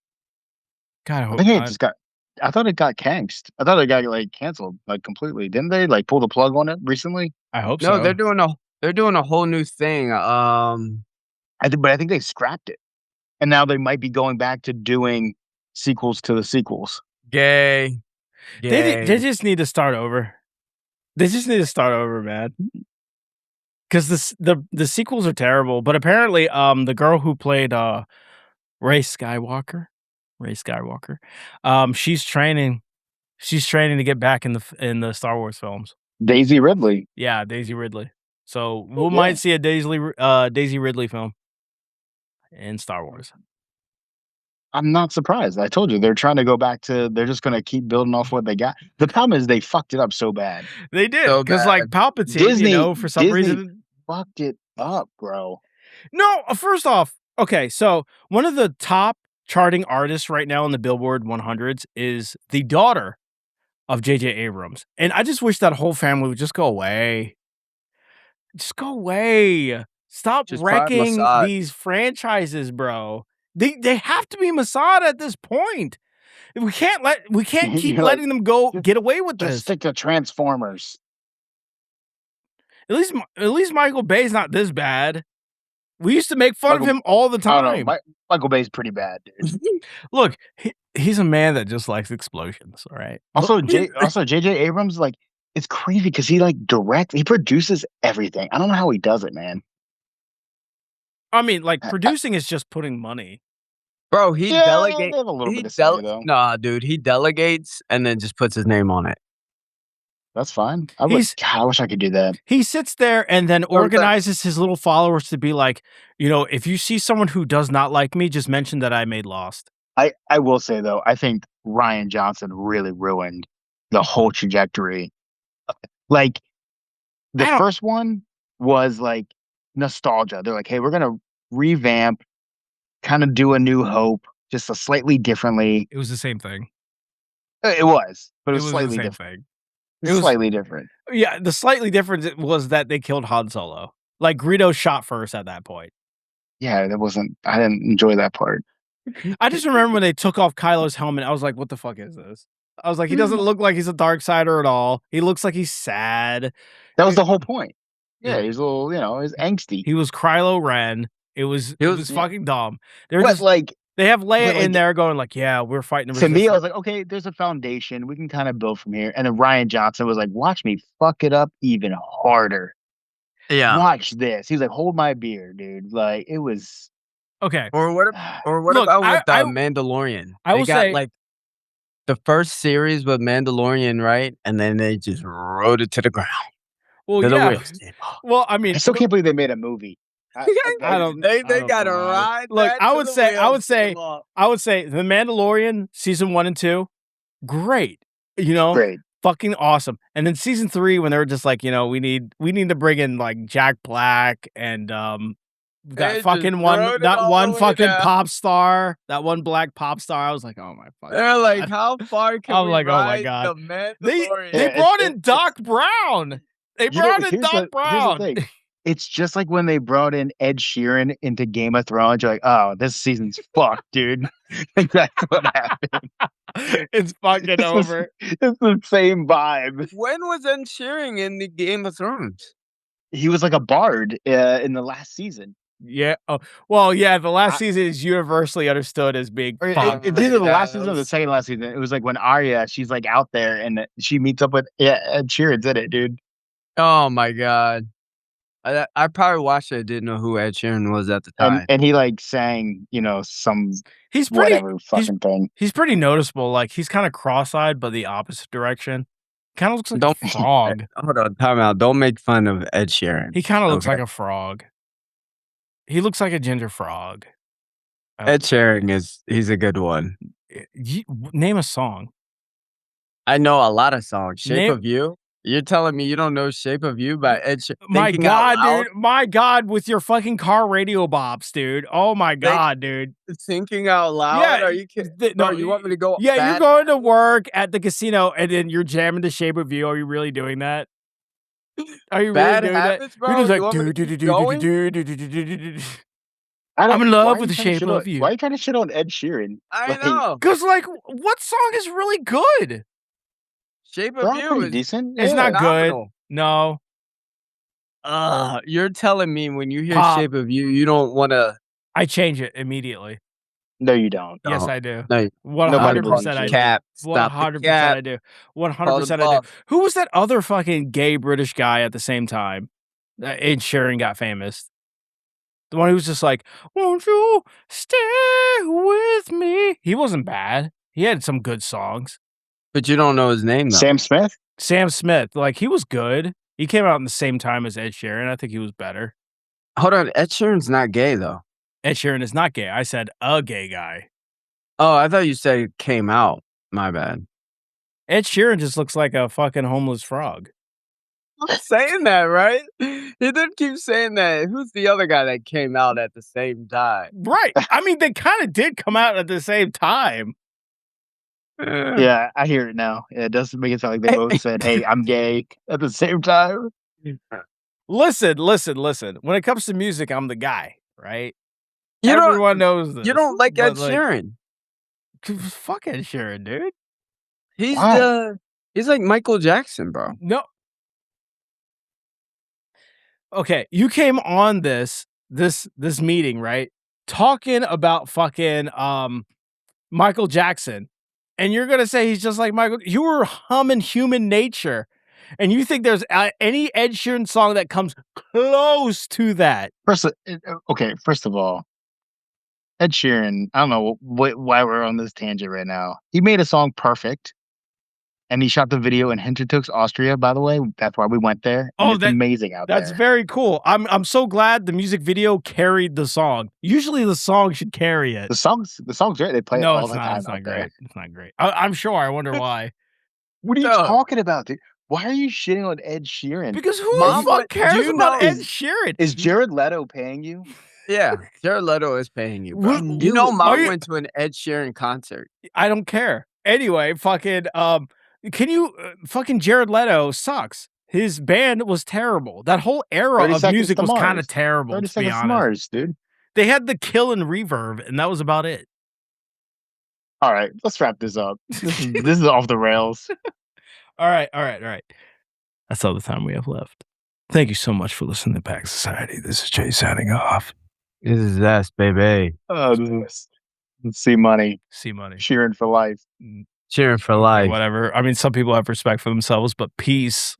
God, I I hope think it not. just got. I thought it got canked. I thought it got like canceled like completely. Didn't they like pull the plug on it recently? I hope No, so. they're doing a whole new thing. But I think they scrapped it, and now they might be going back to doing sequels to the sequels. Gay. They just need to start over. They just need to start over, man. Because the sequels are terrible. But apparently, the girl who played Rey Skywalker, she's training to get back in the Star Wars films. Daisy Ridley. Yeah, Daisy Ridley. So we might see a Daisy Ridley film in Star Wars. I'm not surprised. I told you they're trying to go back to. They're just going to keep building off what they got. The problem is they fucked it up so bad. They did So because like Palpatine, Disney, for some Disney reason fucked it up, bro. No, first off, okay, so one of the top charting artists right now in the Billboard 100s is the daughter of J.J. Abrams. And I just wish that whole family would just go away. Just go away. Stop Just probably wrecking Mossad. these franchises, bro. They have to be Mossad at this point. We can't keep You're letting them get away with Just this. stick to Transformers. At least Michael Bay's not this bad. We used to make fun of him all the I don't know. time. Michael Bay's pretty bad, dude. Look, He's a man that just likes explosions. All right. Also, J.J. Abrams, like, it's crazy because he like he produces everything. I don't know how he does it, man. I mean, like I- producing is just putting money. Bro, he Yeah, delegate they have a little bit he of say though. Nah, dude, he delegates and then just puts his name on it. That's fine. He's- God, I wish I could do that. He sits there and then Or the- organizes his little followers to be like, if you see someone who does not like me, just mention that I made Lost. I will say though, I think Ryan Johnson really ruined the whole trajectory. Like the first one was like nostalgia. They're like, hey, we're gonna revamp, kind of do a New Hope, just a slightly differently. It was the same thing. It was, but it was the slightly same different. thing. It was slightly different. Yeah, the slightly different was that they killed Han Solo. Like Greedo shot first at that point. Yeah, I didn't enjoy that part. I just remember when they took off Kylo's helmet, I was like, what the fuck is this? I was like, he doesn't look like he's a dark sider at all. He looks like he's sad. That was the whole point. Yeah, Yeah. he's a little, he's angsty. He was Kylo Ren. It was fucking dumb. They're But just like they have Leia like, in there going like, yeah, we're fighting the to me, I resistance. was like, okay, there's a foundation. We can kind of build from here. And then Ryan Johnson was like, watch me fuck it up even harder. Yeah. Watch this. He was like, hold my beer, dude. Like it was okay. Or what Look, about with I Mandalorian? I will say like the first series with Mandalorian, right? And then they just rode it to the ground. well, To the yeah. wheels came off. Well, I mean, I still can't believe they made a movie. I don't. They I don't got to know, man. ride. Look, that I to would the say, wheels came off. The Mandalorian season 1 and 2, great. Great. Fucking awesome. And then season 3, when they were just like, we need to bring in like Jack Black and that They fucking just one, rode it that all one the way fucking down. pop star, that one black pop star. I was like, oh my fuck. They're like, how far can I'm we like, oh my ride God. the They Mandalorian? brought in Doc Brown. They brought in Doc Brown. Here's the thing. It's just like when they brought in Ed Sheeran into Game of Thrones. You're like, oh, this season's fucked, dude. Like, that's what happened. It's fucking over. It's the same vibe. When was Ed Sheeran in the Game of Thrones? He was like a bard in the last season. Yeah. Oh, well, yeah. The last season is universally understood as being fun. It's either the last season or the second last season. It was like when Arya, she's like out there and she meets up with Ed Sheeran's in it, dude. Oh my God. I probably watched it. I didn't know who Ed Sheeran was at the time. And he like sang, some He's pretty, whatever fucking thing. He's pretty noticeable. Like he's kind of cross-eyed, but the opposite direction. Kind of looks like Don't a frog. Hold on, time out. Don't make fun of Ed Sheeran. He kind of looks like a frog. He looks like a ginger frog. Ed Sheeran he's a good one. Name a song. I know a lot of songs. Shape Name- of You. You're telling me you don't know Shape of You by Ed Sheeran? My God, dude. My God, with your fucking car radio bops, dude. Oh my God, dude. Thinking out loud? Yeah, Are you kidding? no, You want me to go? Yeah, you're going to work at the casino and then you're jamming the Shape of You. Are you really doing that? Are you Bad really doing habits, that? bro? You're just You want me to keep going? I'm in love with the Shape of You. Why are you trying to shit on Ed Sheeran? I know. Because, like, what song is really good? Shape of You is decent. It's not good. phenomenal. No. You're telling me when you hear Pop. Shape of You, you don't want to. I change it immediately. No, you don't. Yes, I do. No, 100% I do. cap. Stop the 100% cap. I do. 100% I do. Who was that other fucking gay British guy at the same time? Ed Sheeran got famous. The one who was just like, won't you stay with me? He wasn't bad. He had some good songs. But you don't know his name, though. Sam Smith? Sam Smith. Like, he was good. He came out in the same time as Ed Sheeran. I think he was better. Hold on. Ed Sheeran's not gay, though. Ed Sheeran is not gay. I said a gay guy. Oh, I thought you said came out. My bad. Ed Sheeran just looks like a fucking homeless frog. I'm saying that, right? He did keep saying that. Who's the other guy that came out at the same time? Right. I mean, they kind of did come out at the same time. Yeah, I hear it now. It doesn't make it sound like they both said, hey, I'm gay at the same time. Listen. When it comes to music, I'm the guy, right? You Everyone knows this. You don't like Ed but, Sheeran. Fuck Ed Sheeran, dude. He's Why? he's like Michael Jackson, bro. No. Okay, you came on this meeting, right? Talking about fucking Michael Jackson, and you're gonna say he's just like Michael. You were humming Human Nature, and you think there's any Ed Sheeran song that comes close to that? First of all, Ed Sheeran, I don't know why we're on this tangent right now. He made a song perfect, and he shot the video in Hintertux, Austria, by the way. That's why we went there. And it's amazing out there. That's very cool. I'm so glad the music video carried the song. Usually the song should carry it. The song's great. They play it all the time. It's not great. It's not great. I'm sure. I wonder why. What are you talking about, dude? Why are you shitting on Ed Sheeran? Because who the fuck cares about Ed Sheeran? Is Jared Leto paying you? Yeah, Jared Leto is paying you, bro. You know, Mom went to an Ed Sheeran concert. I don't care. Anyway, fucking, fucking Jared Leto sucks. His band was terrible. That whole era of music was kind of terrible, 30 to be Seconds to honest. Mars, dude. They had the Kill and Reverb, and that was about it. All right, let's wrap this up. This is off the rails. All right. That's all the time we have left. Thank you so much for listening to Pack Society. This is Jay signing off. This is us, baby. See money. Sheeran for life. Cheering for life. Whatever. I mean, some people have respect for themselves, but peace.